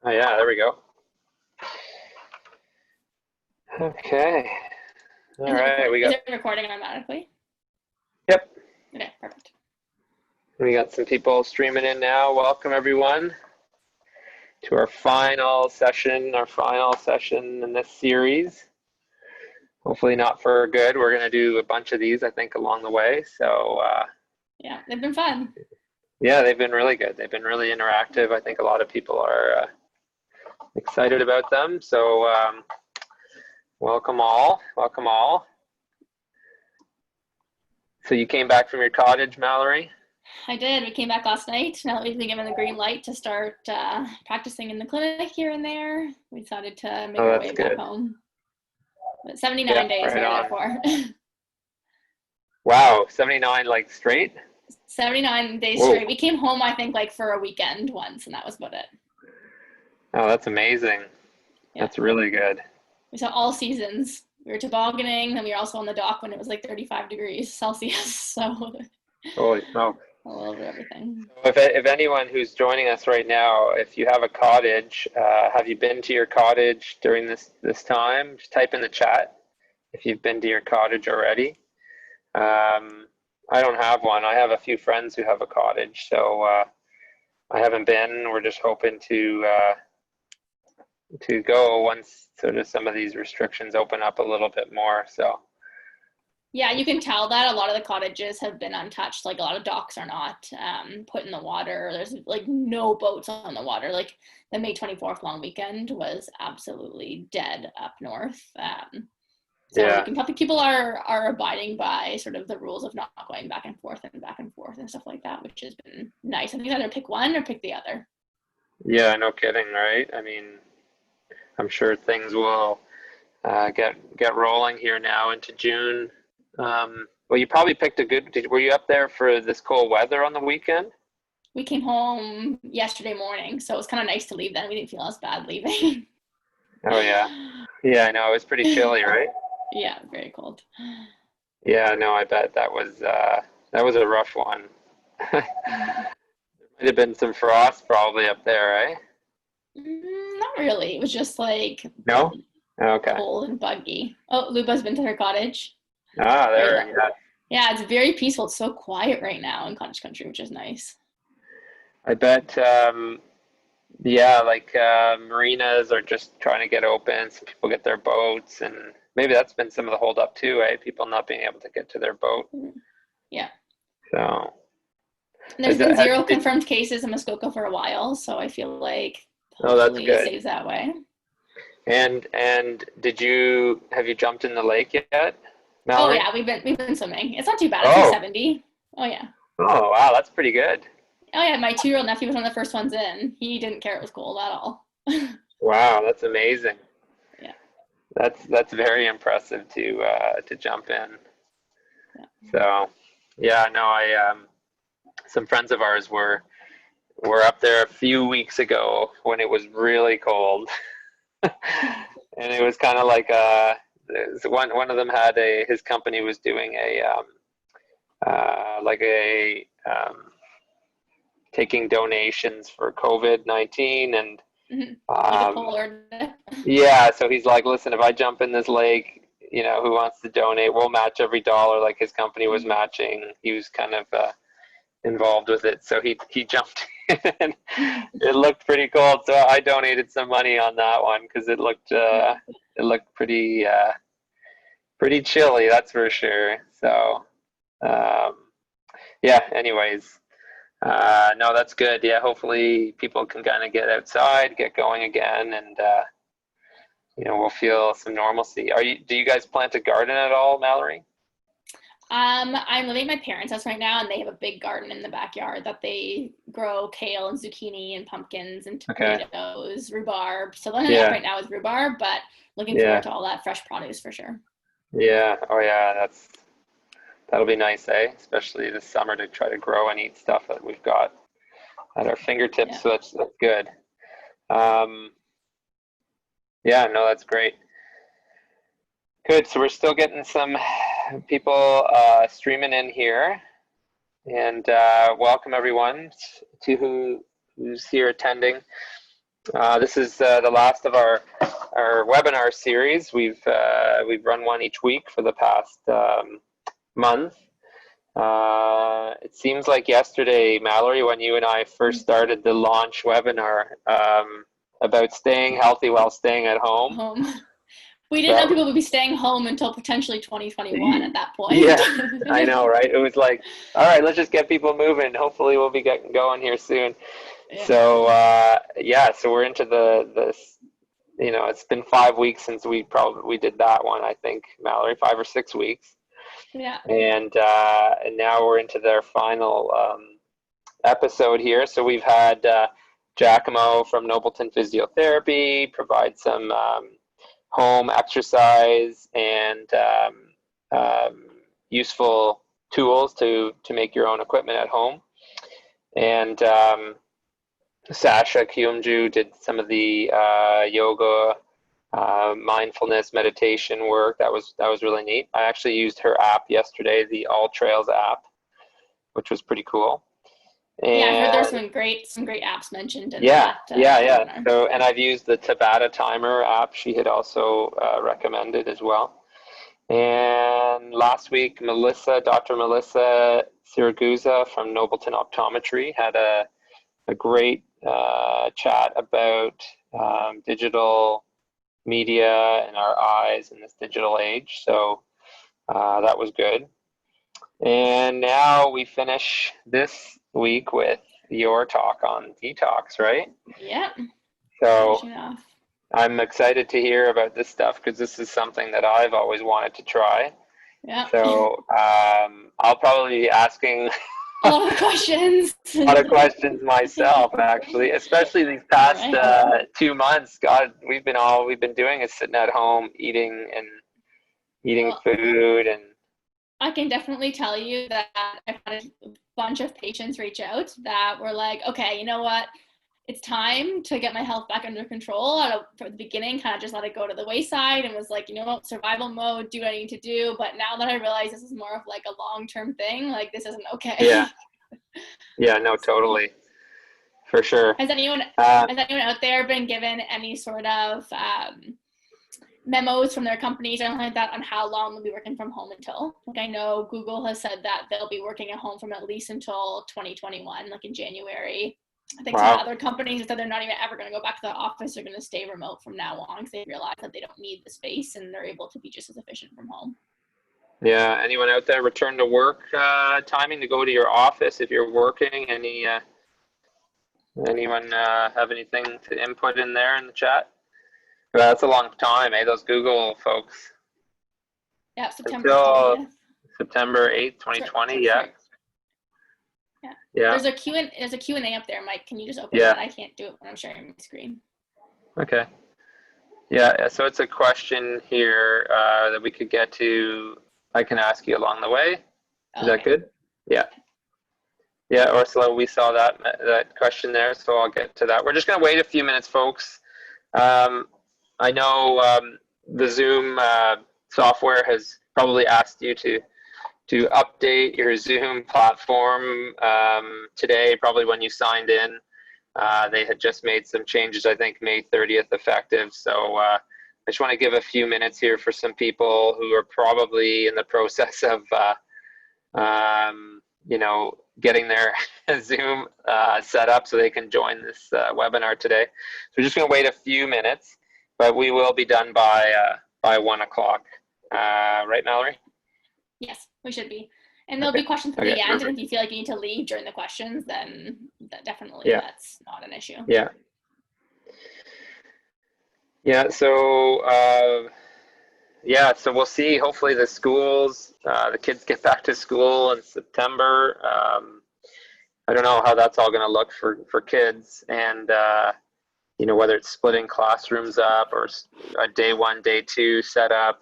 Oh yeah, there we go. Okay. All right, we Is got. it recording automatically? Yep, Okay, perfect. we got some people streaming in now. Welcome everyone to our final session in this series. Hopefully not for good. We're gonna do a bunch of these, I think, along the way. So Yeah, they've been fun. yeah, they've been really good. They've been really interactive. I think a lot of people are excited about them. So welcome all. Welcome all. So you came back from your cottage, Mallory? I did. We came back last night. Now that we've been given the green light to start practicing in the clinic here and there, we decided to make Oh, our that's way back good. home. But Yeah, 79 days we right were there on. for. Wow, 79 like straight? 79 days Whoa. straight. We came home, I think, like for a weekend once, and that was about it. Oh, that's amazing. Yeah. That's really good. We saw all seasons. We were tobogganing, and we were also on the dock when it was like 35 degrees Celsius. So Holy smokes. all over everything. If anyone who's joining us right now, if you have a cottage, have you been to your cottage during this time? Just type in the chat if you've been to your cottage already. I don't have one. I have a few friends who have a cottage, so I haven't been. We're just hoping to go once sort of some of these restrictions open up a little bit more. So yeah, you can tell that a lot of the cottages have been untouched. Like a lot of docks are not put in the water. There's like no boats on the water. Like the May 24th long weekend was absolutely dead up north. So you yeah, can tell people are abiding by sort of the rules of not going back and forth and stuff like that, which has been nice. I think either pick one or pick the other. yeah, no kidding, right? I mean, I'm sure things will get rolling here now into June. Well, you probably picked a good. Were you up there for this cold weather on the weekend? We came home yesterday morning, so it was kind of nice to leave then. We didn't feel as bad leaving. Oh yeah, yeah. I know it was pretty chilly, right? Yeah, very cold. Yeah, no, I bet that was a rough one. Mhm. Might have been some frost probably up there, eh? Not really. It was just like No? Okay. cold and buggy. Oh, Luba's been to her cottage. Ah, Very there. low. Yeah, Yeah, it's very peaceful. It's so quiet right now in cottage country, which is nice. I bet. Yeah, like marinas are just trying to get open. Some people get their boats, and maybe that's been some of the hold up too, eh? People not being able to get to their boat. Yeah. So, And there's is been that, zero confirmed cases in Muskoka for a while, so I feel like oh, that's hopefully it good. stays that way. And have you jumped in the lake yet, Oh Mallory? yeah, we've been swimming. It's not too bad. It's like Oh, 70. Oh yeah. oh, wow, that's pretty good. Oh yeah, my 2-year-old nephew was one of the first ones in. He didn't care it was cold at all. Wow, that's amazing. Yeah. That's very impressive to jump in. Yeah. So, yeah, no, I some friends of ours were up there a few weeks ago when it was really cold, and it was kind of like one of them had his company was doing a like a taking donations for COVID-19 and Like a um, polar dip. yeah, so he's like, listen, if I jump in this lake, who wants to donate, we'll match every dollar. Like his company was matching. He was kind of involved with it, so he jumped in. It looked pretty cold, so I donated some money on that one because it looked pretty chilly, that's for sure. So um, yeah. Anyways, no, that's good. Yeah, hopefully people can kind of get outside, get going again, and we'll feel some normalcy. Do you guys plant a garden at all, Mallory? I'm living at my parents' house right now, and they have a big garden in the backyard that they grow kale and zucchini and pumpkins and Okay. tomatoes, rhubarb. So the only thing up Yeah. right now is rhubarb, but looking Yeah. forward to all that fresh produce for sure. Yeah. Oh yeah, that'll be nice, eh? Especially this summer to try to grow and eat stuff that we've got at our fingertips. Yeah. So that's good. Um, yeah, no, that's great. Good. So we're still getting some people streaming in here, and welcome everyone to who's here attending. This is the last of our webinar series. We've run one each week for the past month. It seems like yesterday, Mallory, when you and I first started the launch webinar about staying healthy while staying at home. We didn't know people would be staying home until potentially 2021 at that point. Yeah, I know, right? It was like, all right, let's just get people moving. Hopefully we'll be getting going here soon. Yeah. So, so we're into this, it's been 5 weeks since we did that one, I think, Mallory, 5 or 6 weeks. Yeah. And now we're into their final episode here. So we've had Giacomo from Nobleton Physiotherapy provide some home exercise and useful tools to make your own equipment at home. And Sasha Kyumju did some of the yoga, mindfulness, meditation work. That was really neat. I actually used her app yesterday, the All Trails app, which was pretty cool. And I heard there's some great apps mentioned in that. Yeah. So, and I've used the Tabata timer app. She had also recommended as well. And last week, Dr. Melissa Siragusa from Nobleton Optometry had a great chat about digital media and our eyes in this digital age. So that was good. And now we finish this week with your talk on detox, right? Yep. So I'm excited to hear about this stuff because this is something that I've always wanted to try. Yeah. So I'll probably be asking a lot of questions. A lot of questions myself, actually, especially these past 2 months. God, we've been doing is sitting at home eating food. And I can definitely tell you that I've had a bunch of patients reach out that were like, okay, you know what? It's time to get my health back under control. From the beginning, kind of just let it go to the wayside and was like, you know what, survival mode, do what I need to do. But now that I realize this is more of like a long-term thing, like this isn't okay. Yeah. Yeah, no, totally. For sure. Has anyone out there been given any sort of memos from their companies or anything like that on how long they'll be working from home until? Like I know Google has said that they'll be working at home from at least until 2021, like in January. I think some other companies said they're not even ever going to go back to the office. They're going to stay remote from now on because they realize that they don't need the space and they're able to be just as efficient from home. Yeah. Anyone out there return to work timing to go to your office if you're working? Anyone have anything to input in there in the chat? Well, that's a long time, Those Google folks. Yeah, September 20th. September 8th, 2020. Yeah. There's a Q&A up there, Mike. Can you just open that? I can't do it when I'm sharing my screen. Okay. Yeah, so it's a question here that we could get to. I can ask you along the way. Is that good? Yeah. Yeah, Ursula, we saw that question there, so I'll get to that. We're just going to wait a few minutes, folks. I know the Zoom software has probably asked you to update your Zoom platform today, probably when you signed in. They had just made some changes, I think May 30th effective. So I just want to give a few minutes here for some people who are probably in the process of, getting their Zoom set up so they can join this webinar today. So we're just going to wait a few minutes, but we will be done by 1 o'clock. Right, Mallory? Yes, we should be. And there'll be questions at the end, perfect. And if you feel like you need to leave during the questions, then that's not an issue. Yeah. Yeah, so so we'll see. Hopefully the schools, the kids get back to school in September. I don't know how that's all going to look for kids, and whether it's splitting classrooms up or a day 1, day 2 setup.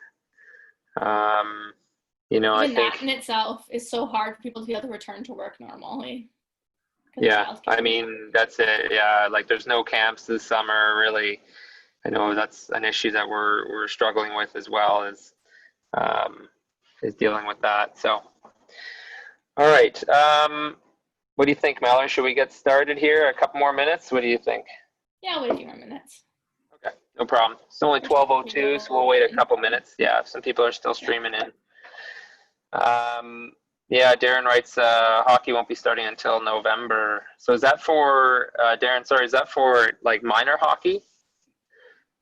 Even I think that in itself is so hard for people to be able to return to work normally. Yeah, I mean, that's it. Yeah, like there's no camps this summer, really. I know that's an issue that we're struggling with as well, is dealing with that. So, all right. What do you think, Mallory? Should we get started here? A couple more minutes? What do you think? Yeah, wait a few more minutes. Okay, no problem. It's only 12:02, so we'll wait a couple minutes. Yeah, some people are still streaming in. Yeah, Darren writes, hockey won't be starting until November. So is that for, Darren, sorry, is that for like minor hockey?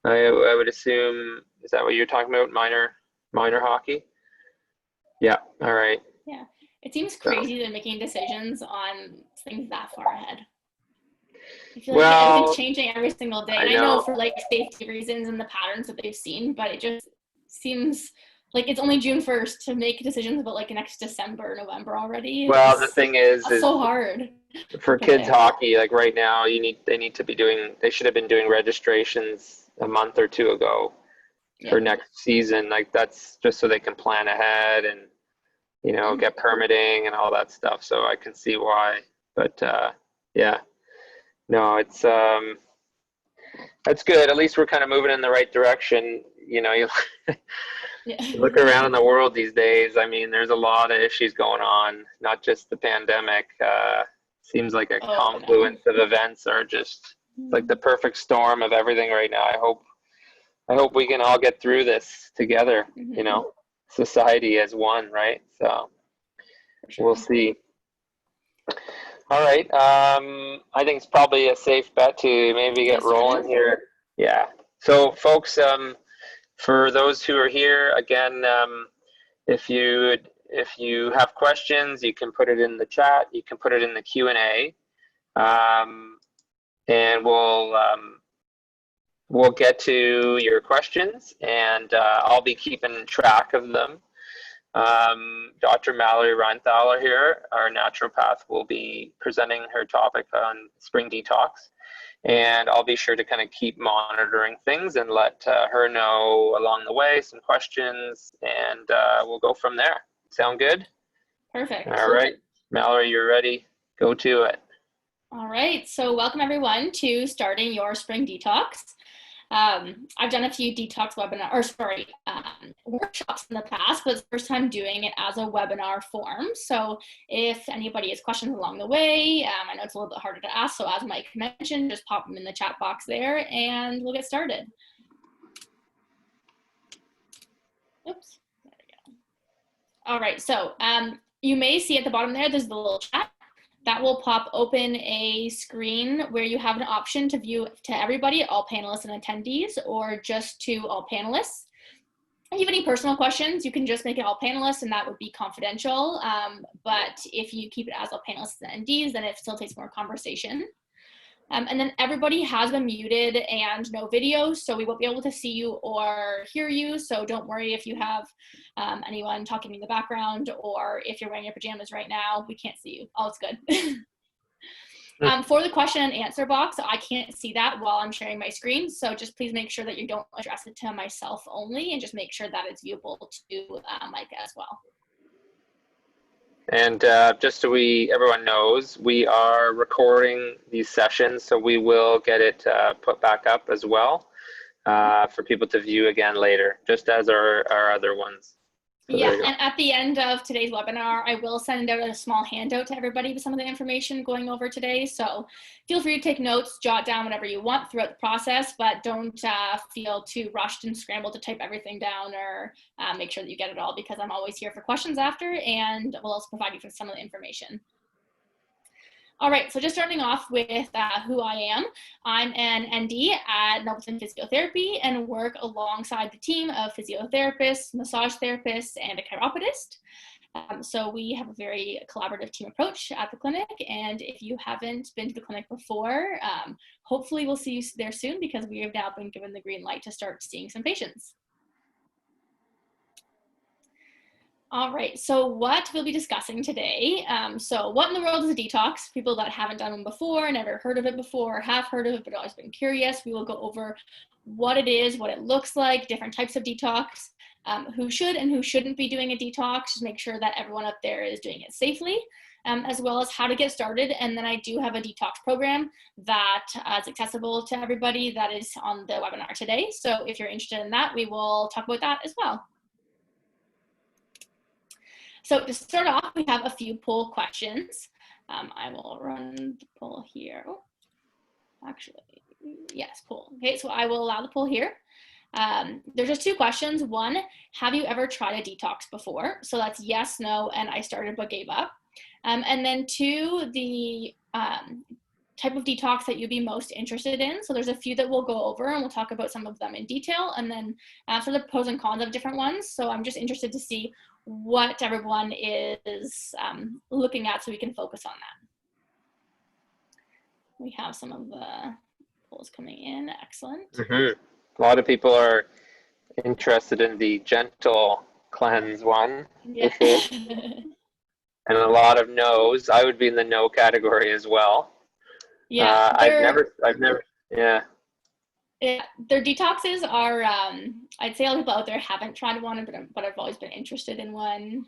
I would assume, is that what you're talking about, minor hockey? Yeah, all right. Yeah, it seems crazy they're making decisions on things that far ahead. I feel like everything's changing every single day. And I know for like safety reasons and the patterns that they've seen, but it just seems like it's only June 1st to make decisions about like next December, November already. Well, the thing is so hard for kids hockey, like right now, they need to be doing, they should have been doing registrations a month or two ago for next season. Like that's just so they can plan ahead and, you know, get permitting and all that stuff. So I can see why, but yeah, no, it's that's good. At least we're kind of moving in the right direction. You know, you look around in the world these days. I mean, there's a lot of issues going on, not just the pandemic. Seems like a confluence of events are just like the perfect storm of everything right now. I hope we can all get through this together, you know, society as one, right? So we'll see. All right. I think it's probably a safe bet to maybe get rolling here. Yeah. So folks, for those who are here, again, if you have questions, you can put it in the chat. You can put it in the Q&A, and we'll get to your questions, and I'll be keeping track of them. Dr. Mallory Reinthaler here, our naturopath, will be presenting her topic on spring detox, and I'll be sure to kind of keep monitoring things and let her know along the way some questions, and we'll go from there. Sound good? Perfect. All right, Mallory, you're ready. Go to it. All right, so welcome everyone to starting your spring detox. I've done a few detox workshops in the past, but it's the first time doing it as a webinar form. So if anybody has questions along the way, I know it's a little bit harder to ask, so as Mike mentioned, just pop them in the chat box there and we'll get started. Oops, there we go. All right, so you may see at the bottom there's the little chat. That will pop open a screen where you have an option to view to everybody, all panelists and attendees, or just to all panelists. If you have any personal questions, you can just make it all panelists and that would be confidential. But if you keep it as all panelists and attendees, then it facilitates more conversation. And then everybody has been muted and no video, so we won't be able to see you or hear you. So don't worry if you have anyone talking in the background, or if you're wearing your pajamas right now, we can't see you. All is good. For the question and answer box, I can't see that while I'm sharing my screen. So just please make sure that you don't address it to myself only, and just make sure that it's viewable to Mike as well. And just so everyone knows, we are recording these sessions, so we will get it put back up as well for people to view again later, just as our other ones. So yeah, and at the end of today's webinar, I will send out a small handout to everybody with some of the information going over today. So feel free to take notes, jot down whatever you want throughout the process, but don't feel too rushed and scrambled to type everything down, or make sure that you get it all, because I'm always here for questions after, and we'll also provide you with some of the information. All right, so just starting off with who I am. I'm an ND at Nobleton Physiotherapy and work alongside the team of physiotherapists, massage therapists, and a chiropodist. So we have a very collaborative team approach at the clinic, and if you haven't been to the clinic before, hopefully we'll see you there soon, because we have now been given the green light to start seeing some patients. All right, so what we'll be discussing today. So what in the world is a detox? People that haven't done one before, never heard of it before, have heard of it but always been curious. We will go over what it is, what it looks like, different types of detox, who should and who shouldn't be doing a detox, just make sure that everyone up there is doing it safely, as well as how to get started. And then I do have a detox program that is accessible to everybody that is on the webinar today. So if you're interested in that, we will talk about that as well. So to start off, we have a few poll questions. I will run the poll here. Oh, actually, Yes, cool. Okay, so I will allow the poll here. There's just 2 questions. 1, have you ever tried a detox before? So that's yes, no, and I started but gave up. And then 2, the type of detox that you'd be most interested in. So there's a few that we'll go over, and we'll talk about some of them in detail, and then sort of the pros and cons of different ones. So I'm just interested to see what everyone is looking at so we can focus on that. We have some of the polls coming in. Excellent. A lot of people are interested in the gentle cleanse one. Yeah. And a lot of no's. I would be in the no category as well. Yeah, I've never, yeah. Yeah, their detoxes are, I'd say a lot of people out there haven't tried one, but I've always been interested in one.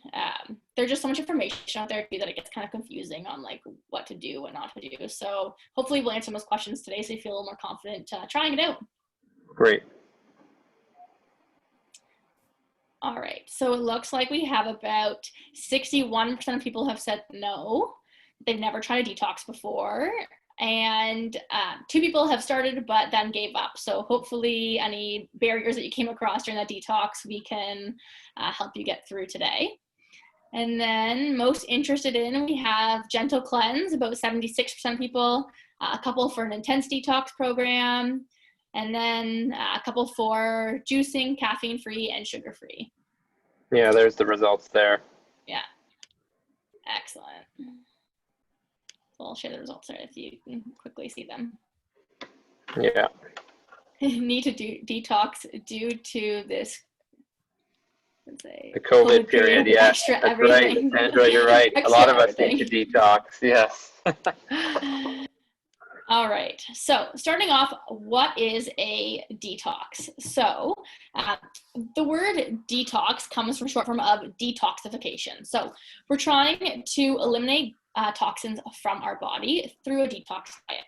There's just so much information out there that it gets kind of confusing on like what to do, what not to do. So hopefully we'll answer those questions today so you feel a little more confident trying it out. Great. All right, so it looks like we have about 61% of people have said no. They've never tried a detox before. And 2 people have started but then gave up. So hopefully any barriers that you came across during that detox, we can help you get through today. And then most interested in, we have gentle cleanse, about 76% of people, a couple for an intense detox program, and then a couple for juicing, caffeine-free, and sugar-free. Yeah, there's the results there. Yeah, excellent. So I'll share the results there if you can quickly see them. Yeah. Need to do detox due to this. The COVID period, yeah. Extra that's everything. Right, Sandra, you're right. A lot of us need to detox, yes. All right, so starting off, what is a detox? So the word detox comes from short form of detoxification. So we're trying to eliminate toxins from our body through a detox diet.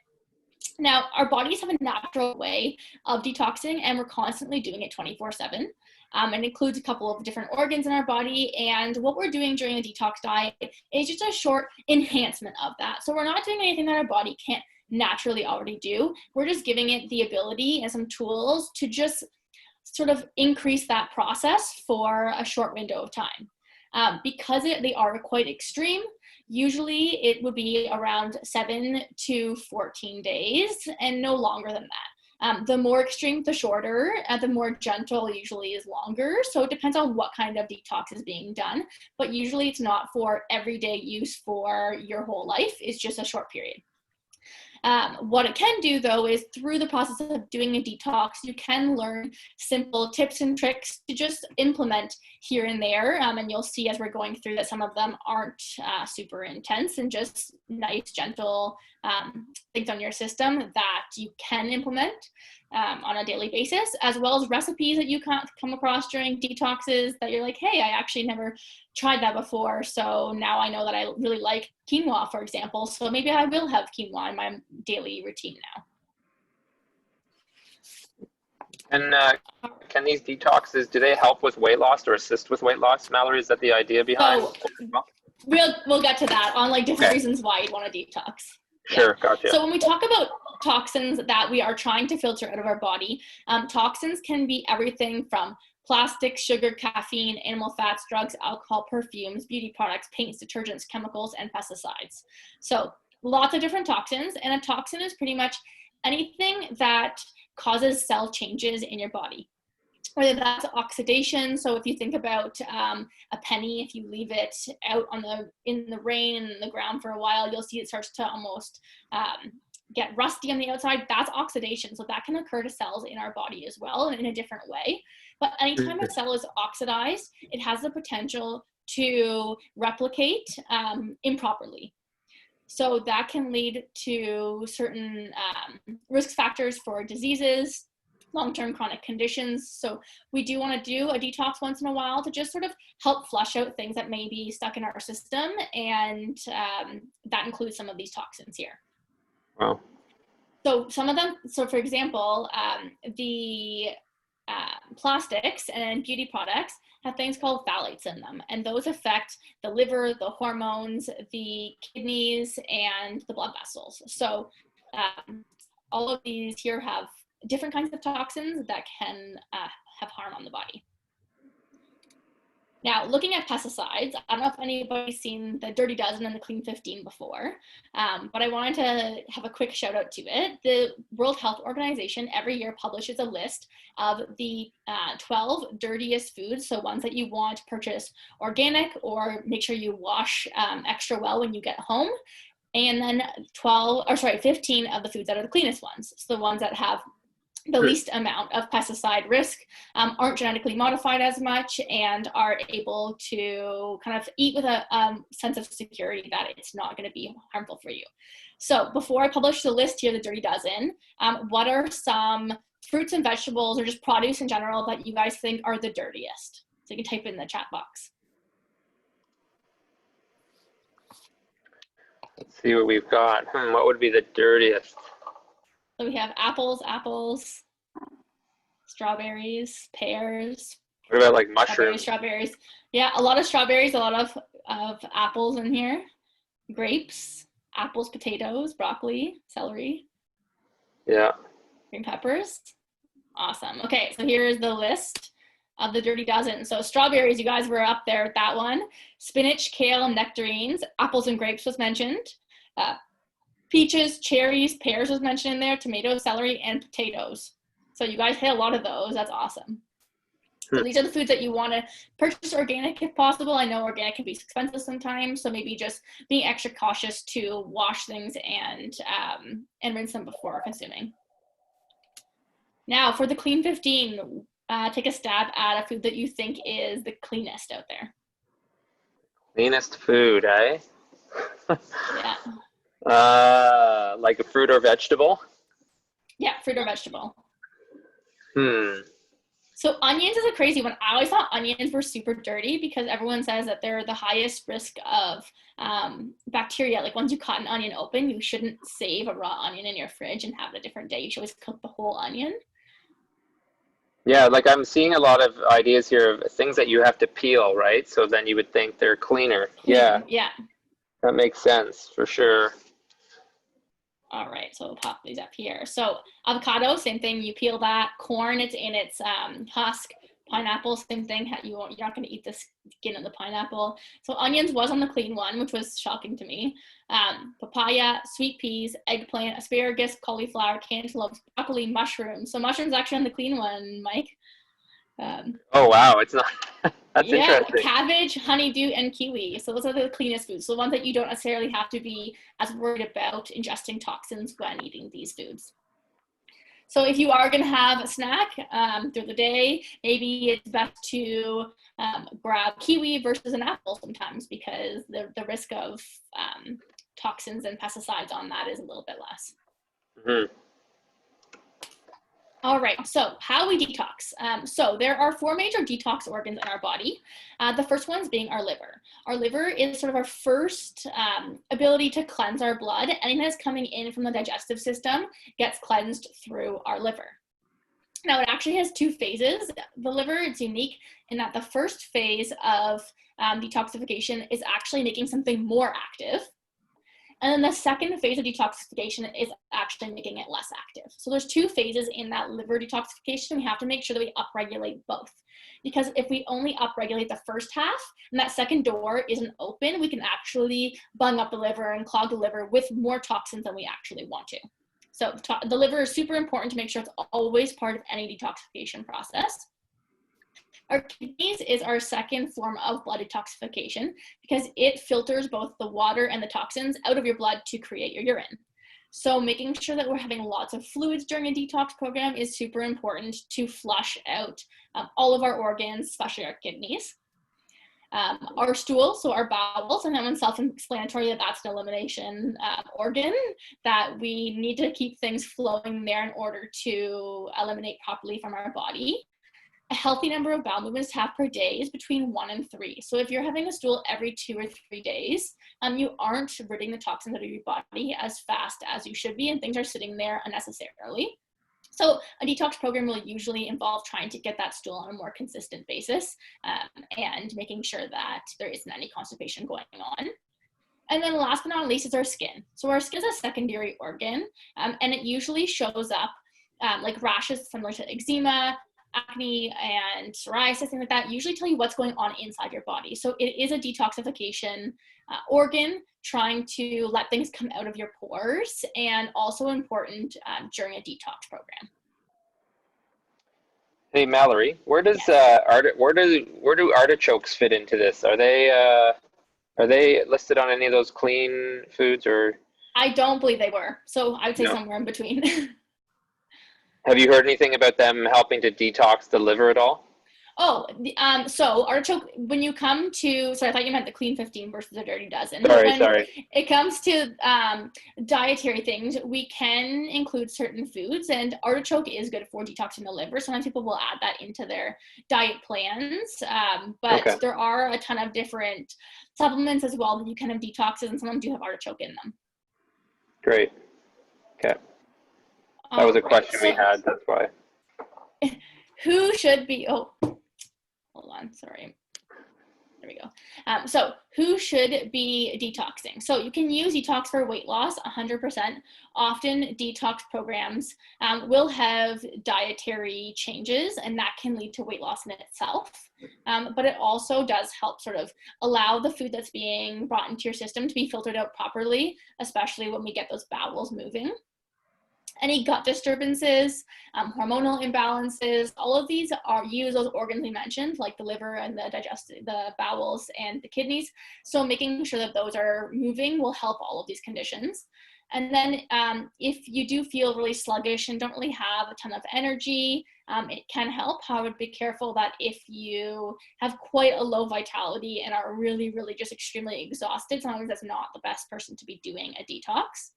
Now, our bodies have a natural way of detoxing, and we're constantly doing it 24/7. It includes a couple of different organs in our body, and what we're doing during a detox diet is just a short enhancement of that. So we're not doing anything that our body can't naturally already do. We're just giving it the ability and some tools to just sort of increase that process for a short window of time. Because they are quite extreme, usually it would be around 7 to 14 days and no longer than that. The more extreme, the shorter, the more gentle usually is longer. So it depends on what kind of detox is being done, but usually it's not for everyday use for your whole life. It's just a short period. What it can do, though, is through the process of doing a detox, you can learn simple tips and tricks to just implement here and there. And you'll see as we're going through that some of them aren't super intense and just nice, gentle things on your system that you can implement on a daily basis, as well as recipes that you come across during detoxes that you're like, hey, I actually never tried that before. So now I know that I really like quinoa, for example. So maybe I will have quinoa in my daily routine now. And can these detoxes, do they help with weight loss or assist with weight loss, Mallory? Is that the idea behind? So we'll get to that on like different reasons why you'd want to detox. Sure, gotcha. So when we talk about toxins that we are trying to filter out of our body, toxins can be everything from plastic, sugar, caffeine, animal fats, drugs, alcohol, perfumes, beauty products, paints, detergents, chemicals, and pesticides. So lots of different toxins, and a toxin is pretty much anything that causes cell changes in your body. Whether that's oxidation, so if you think about a penny, if you leave it out in the rain and in the ground for a while, you'll see it starts to almost get rusty on the outside. That's oxidation, so that can occur to cells in our body as well in a different way. But anytime a cell is oxidized, it has the potential to replicate improperly. So that can lead to certain risk factors for diseases, long-term chronic conditions. So we do want to do a detox once in a while to just sort of help flush out things that may be stuck in our system, and that includes some of these toxins here. Wow. So some of them, so for example, the plastics and beauty products have things called phthalates in them, and those affect the liver, the hormones, the kidneys, and the blood vessels. So all of these here have different kinds of toxins that can have harm on the body. Now, looking at pesticides, I don't know if anybody's seen the Dirty Dozen and the Clean 15 before, but I wanted to have a quick shout out to it. The World Health Organization every year publishes a list of the 12 dirtiest foods, so ones that you want to purchase organic or make sure you wash extra well when you get home, and then 15 of the foods that are the cleanest ones, so the ones that have the least amount of pesticide risk, aren't genetically modified as much, and are able to kind of eat with a sense of security that it's not going to be harmful for you. So before I publish the list here, the Dirty Dozen, what are some fruits and vegetables or just produce in general that you guys think are the dirtiest? So you can type it in the chat box. Let's see what we've got. What would be the dirtiest? So we have apples, strawberries, pears. What about like mushrooms? Strawberries. Yeah, a lot of strawberries, a lot of apples in here. Grapes, apples, potatoes, broccoli, celery. Yeah. Green peppers. Awesome. Okay, so here's the list of the Dirty Dozen. So strawberries, you guys were up there with that one. Spinach, kale, nectarines, apples and grapes was mentioned. Peaches, cherries, pears was mentioned in there, tomatoes, celery, and potatoes. So you guys hit a lot of those. That's awesome. So these are the foods that you want to purchase organic if possible. I know organic can be expensive sometimes, so maybe just being extra cautious to wash things and rinse them before consuming. Now for the Clean 15, take a stab at a food that you think is the cleanest out there. Cleanest food, eh? Yeah. Like a fruit or vegetable? Yeah, fruit or vegetable. So onions is a crazy one. I always thought onions were super dirty because everyone says that they're the highest risk of bacteria. Like once you cut an onion open, you shouldn't save a raw onion in your fridge and have it a different day. You should always cook the whole onion. Yeah, like I'm seeing a lot of ideas here of things that you have to peel, right? So then you would think they're cleaner. Yeah. Yeah. That makes sense for sure. All right, so we'll pop these up here. So avocado, same thing. You peel that. Corn, it's in its husk. Pineapple, same thing. You're not going to eat the skin of the pineapple. So onions was on the clean one, which was shocking to me. Papaya, sweet peas, eggplant, asparagus, cauliflower, cantaloupes, broccoli, mushrooms. So mushrooms actually on the clean one, Mike. Oh wow, it's not. That's interesting. Cabbage, honeydew, and kiwi. So those are the cleanest foods. So the ones that you don't necessarily have to be as worried about ingesting toxins when eating these foods. So if you are going to have a snack through the day, maybe it's best to grab kiwi versus an apple sometimes because the risk of toxins and pesticides on that is a little bit less. Mm-hmm. All right, so how we detox. So there are 4 major detox organs in our body. The first ones being our liver. Our liver is sort of our first ability to cleanse our blood. Anything that's coming in from the digestive system gets cleansed through our liver. Now it actually has 2 phases. The liver, it's unique in that the first phase of detoxification is actually making something more active. And then the second phase of detoxification is actually making it less active. So there's 2 phases in that liver detoxification. We have to make sure that we upregulate both. Because if we only upregulate the first half and that second door isn't open, we can actually bung up the liver and clog the liver with more toxins than we actually want to. So the liver is super important to make sure it's always part of any detoxification process. Our kidneys is our second form of blood detoxification because it filters both the water and the toxins out of your blood to create your urine. So making sure that we're having lots of fluids during a detox program is super important to flush out all of our organs, especially our kidneys. Our stool, so our bowels, and that one's self-explanatory that that's an elimination organ, that we need to keep things flowing there in order to eliminate properly from our body. A healthy number of bowel movements to have per day is between 1 and 3. So if you're having a stool every 2 or 3 days, you aren't ridding the toxins out of your body as fast as you should be, and things are sitting there unnecessarily. So a detox program will usually involve trying to get that stool on a more consistent basis and making sure that there isn't any constipation going on. And then last but not least is our skin. So our skin is a secondary organ, and it usually shows up like rashes similar to eczema, acne, and psoriasis, things like that, usually tell you what's going on inside your body. So it is a detoxification organ, trying to let things come out of your pores, and also important during a detox program. Hey Mallory, where does where do artichokes fit into this? Are they listed on any of those clean foods, or? I don't believe they were. So I would say No. somewhere in between. Have you heard anything about them helping to detox the liver at all? Oh, so artichoke, when you come to, sorry, I thought you meant the clean 15 versus the dirty dozen. Sorry. It comes to dietary things, we can include certain foods, and artichoke is good for detoxing the liver. Sometimes people will add that into their diet plans, but there are a ton of different supplements as well that you can have detoxes, and some of them do have artichoke in them. Great. Okay. That was a question we had, that's why. Who should be, hold on, sorry. There we go. So who should be detoxing? So you can use detox for weight loss 100%. Often detox programs will have dietary changes, and that can lead to weight loss in itself. But it also does help sort of allow the food that's being brought into your system to be filtered out properly, especially when we get those bowels moving. Any gut disturbances, hormonal imbalances, all of these use those organs we mentioned, like the liver and the bowels and the kidneys. So making sure that those are moving will help all of these conditions. And then if you do feel really sluggish and don't really have a ton of energy, it can help. However, be careful that if you have quite a low vitality and are really, really just extremely exhausted, sometimes that's not the best person to be doing a detox.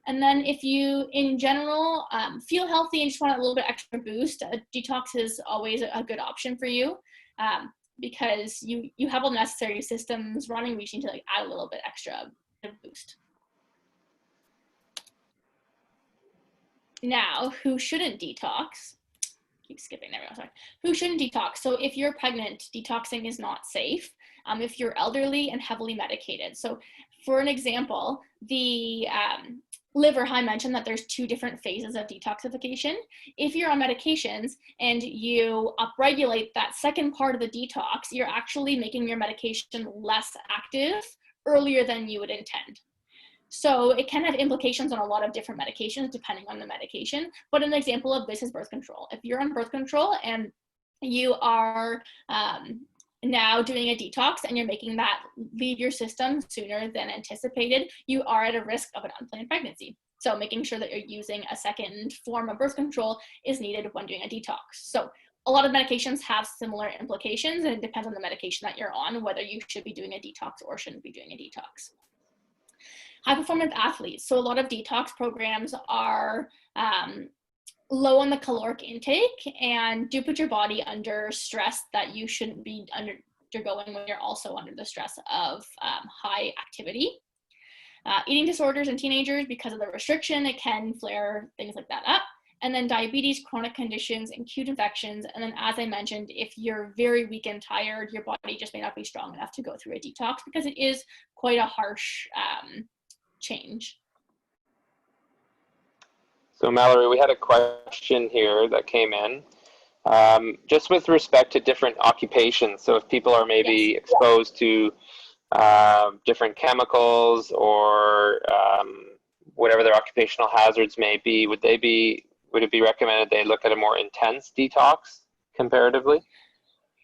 And then if you, in general, feel healthy and just want a little bit extra boost, a detox is always a good option for you, because you have all the necessary systems running, we just need to like add a little bit extra boost. Now, who shouldn't detox? Keep skipping, there we go, sorry. Who shouldn't detox? So if you're pregnant, detoxing is not safe. If you're elderly and heavily medicated. So for an example, the liver, I mentioned that there's 2 different phases of detoxification. If you're on medications and you upregulate that second part of the detox, you're actually making your medication less active earlier than you would intend. So it can have implications on a lot of different medications depending on the medication. But an example of this is birth control. If you're on birth control and you are now doing a detox and you're making that leave your system sooner than anticipated, you are at a risk of an unplanned pregnancy. So making sure that you're using a second form of birth control is needed when doing a detox. So a lot of medications have similar implications, and it depends on the medication that you're on, whether you should be doing a detox or shouldn't be doing a detox. High performance athletes. So a lot of detox programs are low on the caloric intake and do put your body under stress that you shouldn't be undergoing when you're also under the stress of high activity. Eating disorders in teenagers, because of the restriction, it can flare things like that up. And then diabetes, chronic conditions, and acute infections. And then, as I mentioned, if you're very weak and tired, your body just may not be strong enough to go through a detox, because it is quite a harsh change. So Mallory, we had a question here that came in, just with respect to different occupations. So if people are maybe exposed to different chemicals or whatever their occupational hazards may be, would it be recommended they look at a more intense detox comparatively?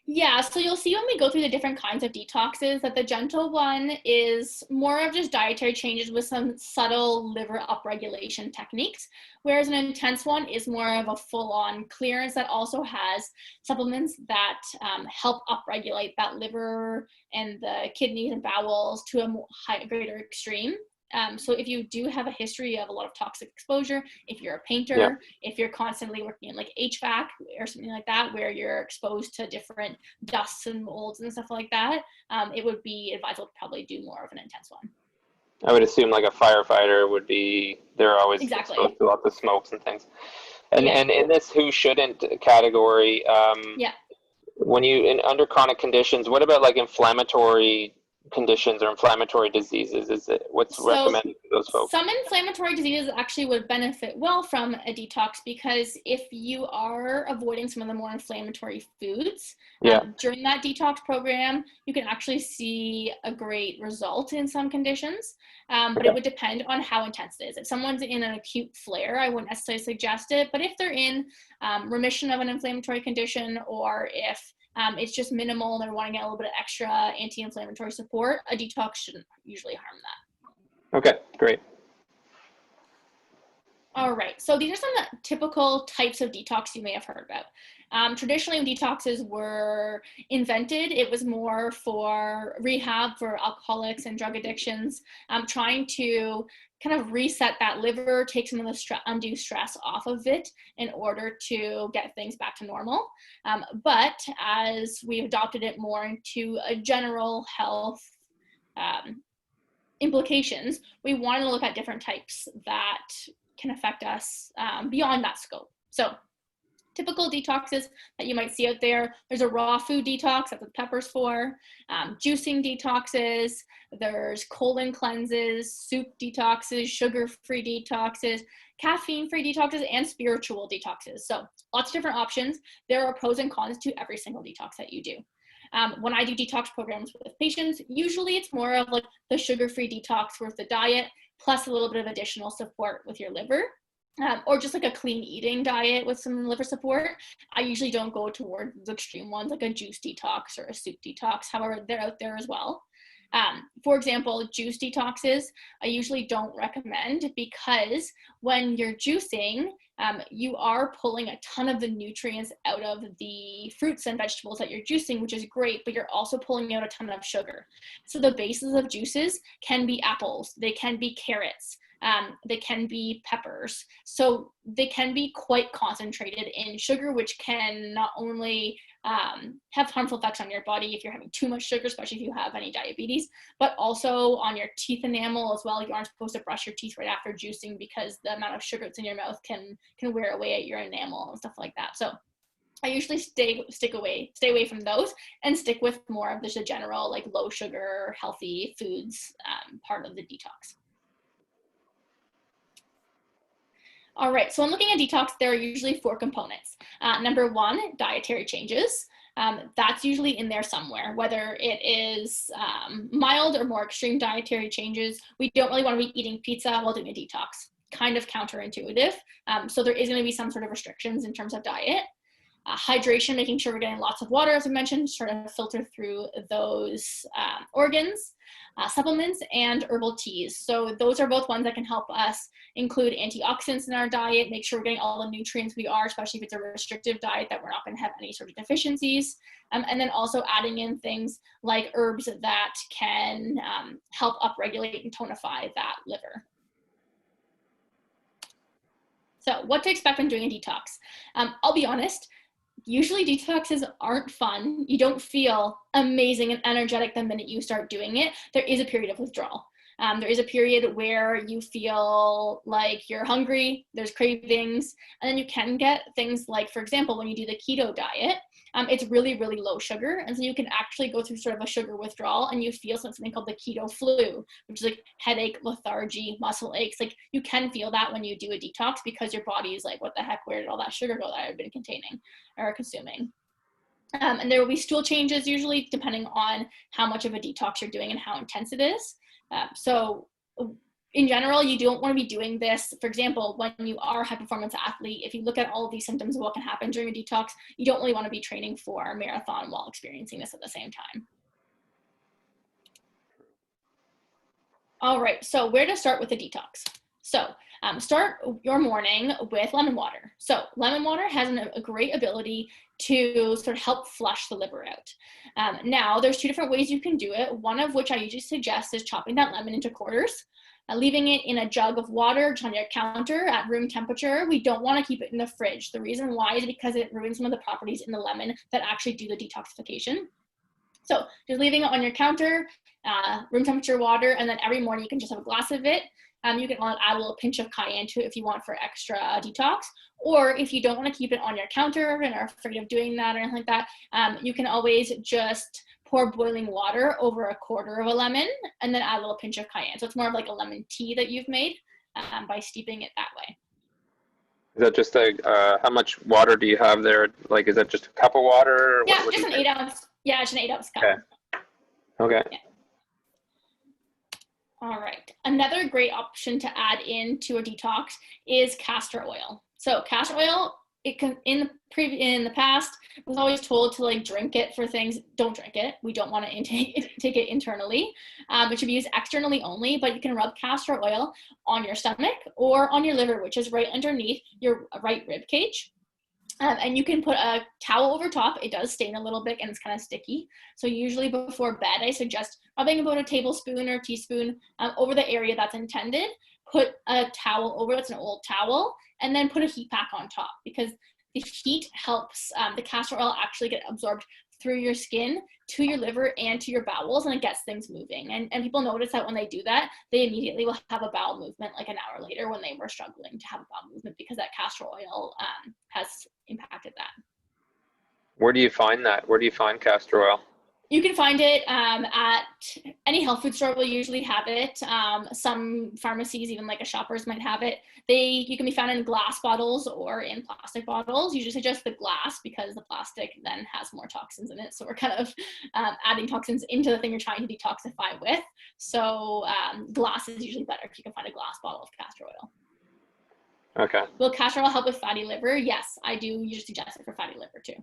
Yeah, so you'll see when we go through the different kinds of detoxes that the gentle one is more of just dietary changes with some subtle liver upregulation techniques, whereas an intense one is more of a full-on clearance that also has supplements that help upregulate that liver and the kidneys and bowels to a greater extreme. So if you do have a history of a lot of toxic exposure, if you're a painter, if you're constantly working in like HVAC or something like that, where you're exposed to different dusts and molds and stuff like that, it would be advisable to probably do more of an intense one. I would assume like a firefighter would be, they're always exposed to lots of smokes and things. And in this who shouldn't category, when under chronic conditions, what about like inflammatory conditions or inflammatory diseases? Is it what's recommended for those folks? Some inflammatory diseases actually would benefit well from a detox, because if you are avoiding some of the more inflammatory foods during that detox program, you can actually see a great result in some conditions. But it would depend on how intense it is. If someone's in an acute flare, I wouldn't necessarily suggest it. But if they're in remission of an inflammatory condition, or if it's just minimal and they're wanting to get a little bit of extra anti-inflammatory support, a detox shouldn't usually harm that. Okay, great. All right, so these are some of the typical types of detox you may have heard about. Traditionally, when detoxes were invented, it was more for rehab for alcoholics and drug addictions, trying to kind of reset that liver, take some of the undue stress off of it in order to get things back to normal. But as we've adopted it more into a general health implications, we want to look at different types that can affect us beyond that scope. So typical detoxes that you might see out there, there's a raw food detox, that's what pepper's for, juicing detoxes, there's colon cleanses, soup detoxes, sugar-free detoxes, caffeine-free detoxes, and spiritual detoxes. So lots of different options. There are pros and cons to every single detox that you do. When I do detox programs with patients, usually it's more of like the sugar-free detox with the diet, plus a little bit of additional support with your liver. Or just like a clean eating diet with some liver support. I usually don't go toward the extreme ones like a juice detox or a soup detox. However, they're out there as well. For example, juice detoxes, I usually don't recommend, because when you're juicing, you are pulling a ton of the nutrients out of the fruits and vegetables that you're juicing, which is great, but you're also pulling out a ton of sugar. So the bases of juices can be apples, they can be carrots, they can be peppers. So they can be quite concentrated in sugar, which can not only have harmful effects on your body if you're having too much sugar, especially if you have any diabetes, but also on your teeth enamel as well. You aren't supposed to brush your teeth right after juicing, because the amount of sugar that's in your mouth can wear away at your enamel and stuff like that. So I usually stay away from those and stick with more of just a general like low sugar, healthy foods part of the detox. All right, so when looking at detox, there are usually 4 components. Number 1, dietary changes. That's usually in there somewhere, whether it is mild or more extreme dietary changes. We don't really want to be eating pizza while doing a detox. Kind of counterintuitive. So there is going to be some sort of restrictions in terms of diet. Hydration, making sure we're getting lots of water, as I mentioned, sort of filter through those organs. Supplements and herbal teas. So those are both ones that can help us include antioxidants in our diet, make sure we're getting all the nutrients we are, especially if it's a restrictive diet, that we're not going to have any sort of deficiencies. And then also adding in things like herbs that can help upregulate and tonify that liver. So what to expect when doing a detox? I'll be honest, usually detoxes aren't fun. You don't feel amazing and energetic the minute you start doing it. There is a period of withdrawal. There is a period where you feel like you're hungry, there's cravings, and then you can get things like, for example, when you do the keto diet, it's really, really low sugar. And so you can actually go through sort of a sugar withdrawal, and you feel something called the keto flu, which is like headache, lethargy, muscle aches. Like you can feel that when you do a detox, because your body is like, what the heck, where did all that sugar go that I've been containing or consuming? And there will be stool changes usually, depending on how much of a detox you're doing and how intense it is. So in general, you don't want to be doing this. For example, when you are a high performance athlete, if you look at all of these symptoms of what can happen during a detox, you don't really want to be training for a marathon while experiencing this at the same time. All right, so where to start with a detox? So start your morning with lemon water. So lemon water has a great ability to sort of help flush the liver out. Now, there's 2 different ways you can do it. One of which I usually suggest is chopping that lemon into quarters, leaving it in a jug of water just on your counter at room temperature. We don't want to keep it in the fridge. The reason why is because it ruins some of the properties in the lemon that actually do the detoxification. So just leaving it on your counter, room temperature water, and then every morning you can just have a glass of it. You can add a little pinch of cayenne to it if you want for extra detox. Or if you don't want to keep it on your counter and are afraid of doing that or anything like that, you can always just pour boiling water over 1/4 of a lemon, and then add a little pinch of cayenne. So it's more of like a lemon tea that you've made by steeping it that way. Is that just like, how much water do you have there? Like, is that just a cup of water? Or Yeah, what just an 8-ounce. Yeah, just an 8-ounce cup. Okay. Okay. Yeah. All right. Another great option to add into a detox is castor oil. So castor oil, it can in the past was always told to like drink it for things. Don't drink it. We don't want to take it internally. It should be used externally only. But you can rub castor oil on your stomach or on your liver, which is right underneath your right rib cage. And you can put a towel over top. It does stain a little bit and it's kind of sticky. So usually before bed, I suggest rubbing about a tablespoon or teaspoon over the area that's intended. Put a towel over, that's an old towel, and then put a heat pack on top, because the heat helps the castor oil actually get absorbed through your skin to your liver and to your bowels, and it gets things moving. And people notice that when they do that, they immediately will have a bowel movement like an hour later when they were struggling to have a bowel movement, because that castor oil has impacted that. Where do you find that? Where do you find castor oil? You can find it at any health food store will usually have it. Some pharmacies, even like a Shoppers, might have it. You can be found in glass bottles or in plastic bottles. Usually suggest the glass because the plastic then has more toxins in it. So we're kind of adding toxins into the thing you're trying to detoxify with. So glass is usually better if you can find a glass bottle of castor oil. Okay. Will castor oil help with fatty liver? Yes, I do usually suggest it for fatty liver too.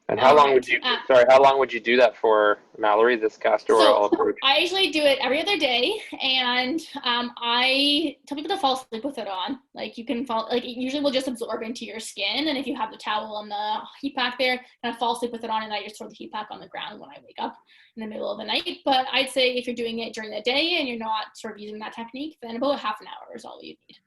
And how long would you, how long would you do that for, Mallory, this castor oil approach? I usually do it every other day, and I tell people to fall asleep with it on. Like, you can fall, like, it usually will just absorb into your skin, and if you have the towel on the heat pack there, kind of fall asleep with it on, and I just throw the heat pack on the ground when I wake up in the middle of the night. But I'd say if you're doing it during the day and you're not sort of using that technique, then about half an hour is all you need.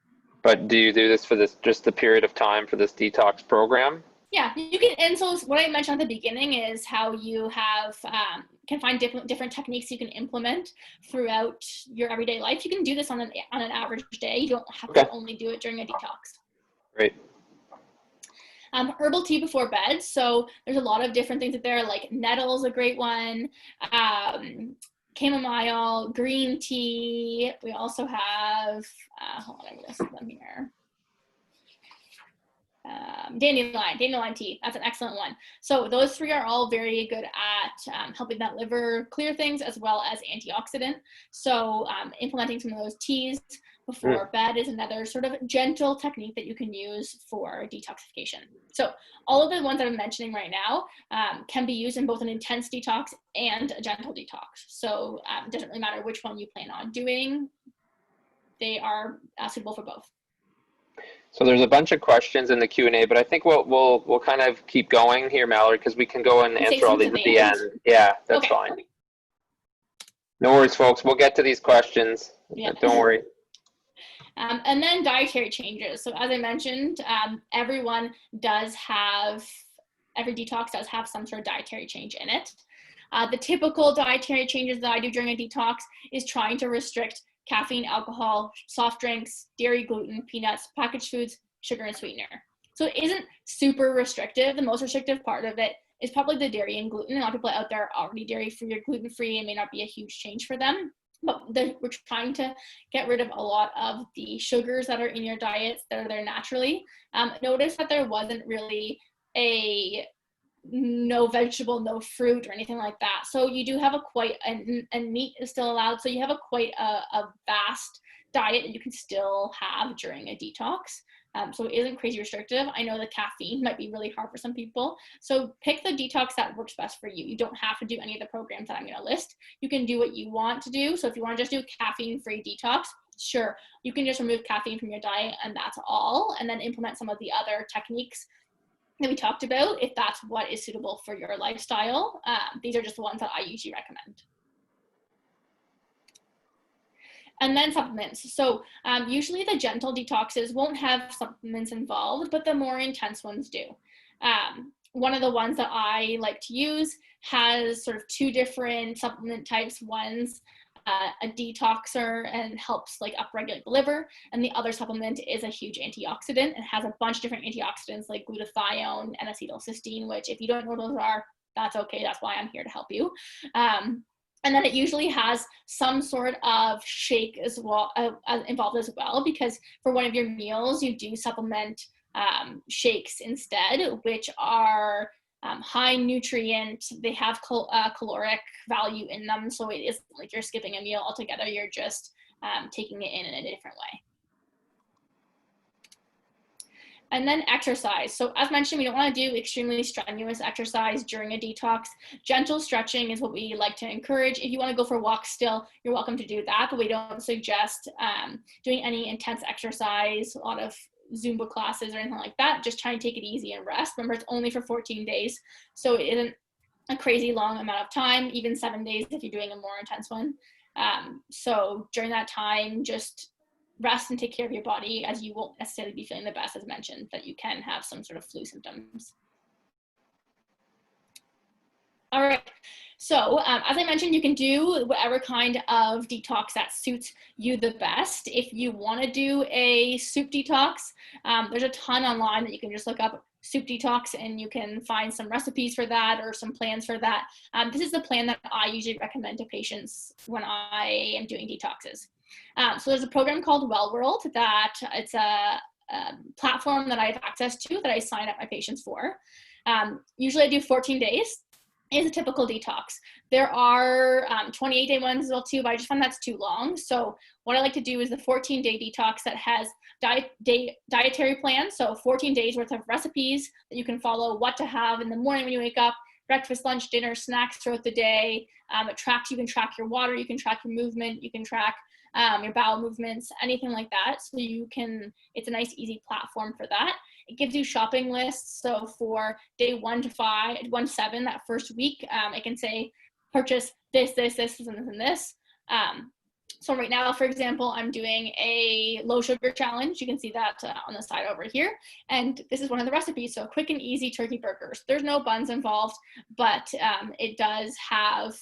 But do you do this for just the period of time for this detox program? Yeah, you can, and so what I mentioned at the beginning is how you have can find different techniques you can implement throughout your everyday life. You can do this on an average day. You don't have to only do it during a detox. Great. Herbal tea before bed. So there's a lot of different things there, like nettle is a great one. Chamomile, green tea. We also have, hold on, I listed them here. Dandelion tea, that's an excellent one. So those three are all very good at helping that liver clear things as well as antioxidant. So implementing some of those teas before bed is another sort of gentle technique that you can use for detoxification. So all of the ones that I'm mentioning right now can be used in both an intense detox and a gentle detox. So it doesn't really matter which one you plan on doing. They are suitable for both. So there's a bunch of questions in the Q&A, but I think we'll kind of keep going here, Mallory, because we can go and answer all these at the end. Yeah, that's fine. No worries, folks. We'll get to these questions. Yeah. Don't worry. And then dietary changes. So as I mentioned, every detox does have some sort of dietary change in it. The typical dietary changes that I do during a detox is trying to restrict caffeine, alcohol, soft drinks, dairy, gluten, peanuts, packaged foods, sugar, and sweetener. So it isn't super restrictive. The most restrictive part of it is probably the dairy and gluten. A lot of people out there are already dairy-free or gluten-free. It may not be a huge change for them, but we're trying to get rid of a lot of the sugars that are in your diets that are there naturally. Notice that there wasn't really no vegetable, no fruit, or anything like that. So you do have and meat is still allowed. So you have quite a vast diet that you can still have during a detox. So it isn't crazy restrictive. I know the caffeine might be really hard for some people. So pick the detox that works best for you. You don't have to do any of the programs that I'm going to list. You can do what you want to do. So if you want to just do caffeine-free detox, sure, you can just remove caffeine from your diet and that's all. And then implement some of the other techniques that we talked about if that's what is suitable for your lifestyle. These are just the ones that I usually recommend. And then supplements. So usually the gentle detoxes won't have supplements involved, but the more intense ones do. One of the ones that I like to use has sort of two different supplement types. One's a detoxer and helps like upregulate the liver. And the other supplement is a huge antioxidant and has a bunch of different antioxidants like glutathione and acetylcysteine, which if you don't know what those are, that's okay. That's why I'm here to help you. And then it usually has some sort of shake as well, involved as well, because for one of your meals, you do supplement shakes instead, which are high nutrient. They have caloric value in them, so it isn't like you're skipping a meal altogether. You're just taking it in a different way. And then exercise. So as mentioned, we don't want to do extremely strenuous exercise during a detox. Gentle stretching is what we like to encourage. If you want to go for walks still, you're welcome to do that, but we don't suggest doing any intense exercise, a lot of Zumba classes or anything like that. Just try and take it easy and rest. Remember, it's only for 14 days, so it isn't a crazy long amount of time, even 7 days if you're doing a more intense one. So during that time, just rest and take care of your body, as you won't necessarily be feeling the best, as mentioned, that you can have some sort of flu symptoms. All right, so as I mentioned, you can do whatever kind of detox that suits you the best. If you want to do a soup detox, there's a ton online that you can just look up soup detox and you can find some recipes for that or some plans for that. This is the plan that I usually recommend to patients when I am doing detoxes. So there's a program called Well World that it's a platform that I have access to that I sign up my patients for. Usually I do 14 days is a typical detox. There are 28-day ones as well too, but I just find that's too long. So what I like to do is the 14-day detox that has dietary plan. So 14 days worth of recipes that you can follow, what to have in the morning when you wake up, breakfast, lunch, dinner, snacks throughout the day. You can track your water, you can track your movement, you can track your bowel movements, anything like that. So it's a nice, easy platform for that. It gives you shopping lists. So for day 1 to 7, that first week, it can say, purchase this, and this. So right now, for example, I'm doing a low sugar challenge. You can see that on the side over here. And this is one of the recipes. So quick and easy turkey burgers. There's no buns involved, but it does have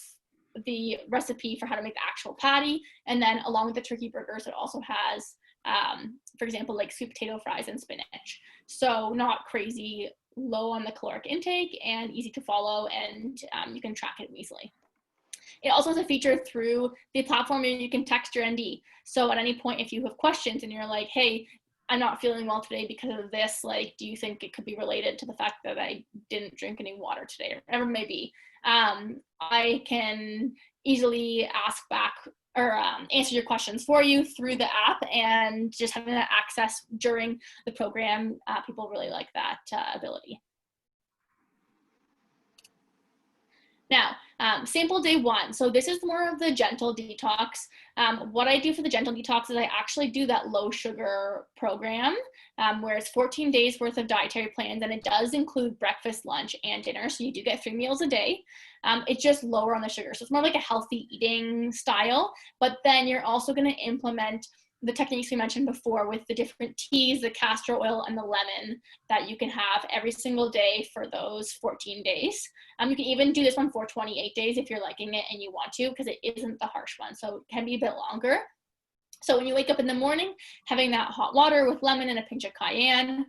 the recipe for how to make the actual patty. And then along with the turkey burgers, it also has, for example, like sweet potato fries and spinach. So not crazy low on the caloric intake and easy to follow, and you can track it easily. It also has a feature through the platform where you can text your ND. So at any point, if you have questions and you're like, hey, I'm not feeling well today because of this, like, do you think it could be related to the fact that I didn't drink any water today, or whatever it may be, I can easily ask back or answer your questions for you through the app, and just having that access during the program, people really like that ability. Now, sample day 1. So this is more of the gentle detox. What I do for the gentle detox is I actually do that low sugar program, where it's 14 days worth of dietary plans, and it does include breakfast, lunch, and dinner. So you do get 3 meals a day. It's just lower on the sugar. So it's more like a healthy eating style, but then you're also going to implement the techniques we mentioned before with the different teas, the castor oil, and the lemon that you can have every single day for those 14 days. You can even do this one for 28 days if you're liking it and you want to, because it isn't the harsh one, so it can be a bit longer. So when you wake up in the morning, having that hot water with lemon and a pinch of cayenne.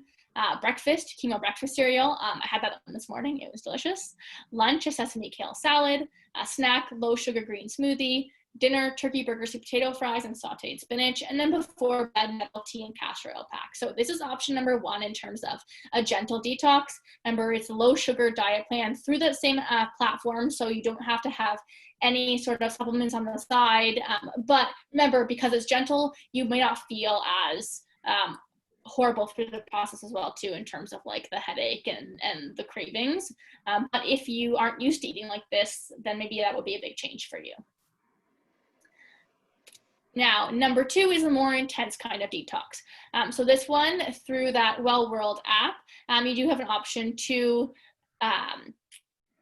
Breakfast, chemo breakfast cereal. I had that one this morning. It was delicious. Lunch, a sesame kale salad. Snack, low sugar green smoothie. Dinner, turkey burger, sweet potato fries, and sauteed spinach. And then before bed, nettle tea and castor oil pack. So this is option number 1 in terms of a gentle detox. Remember, it's a low sugar diet plan through that same platform, so you don't have to have any sort of supplements on the side. But remember, because it's gentle, you may not feel as horrible through the process as well too, in terms of like the headache and the cravings. But if you aren't used to eating like this, then maybe that would be a big change for you. Now, number 2 is a more intense kind of detox. So this one, through that Well World app, you do have an option to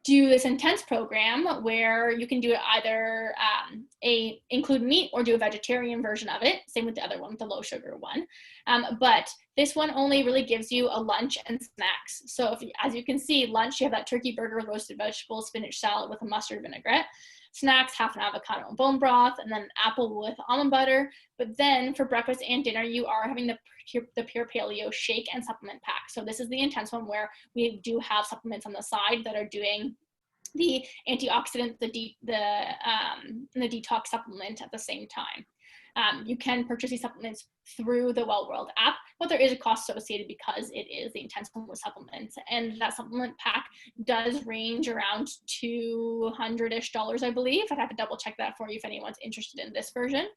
do this intense program where you can do it either include meat or do a vegetarian version of it. Same with the other one, the low sugar one. But this one only really gives you a lunch and snacks. So as you can see, lunch, you have that turkey burger, roasted vegetables, spinach salad with a mustard vinaigrette. snacks, half an avocado and bone broth, and then an apple with almond butter. But then for breakfast and dinner, you are having the Pure Paleo shake and supplement pack. So this is the intense one where we do have supplements on the side that are doing the antioxidant, the detox supplement at the same time. You can purchase these supplements through the Well World app, but there is a cost associated because it is the intense one with supplements. And that supplement pack does range around $200-ish, I believe. I'd have to double check that for you if anyone's interested in this version.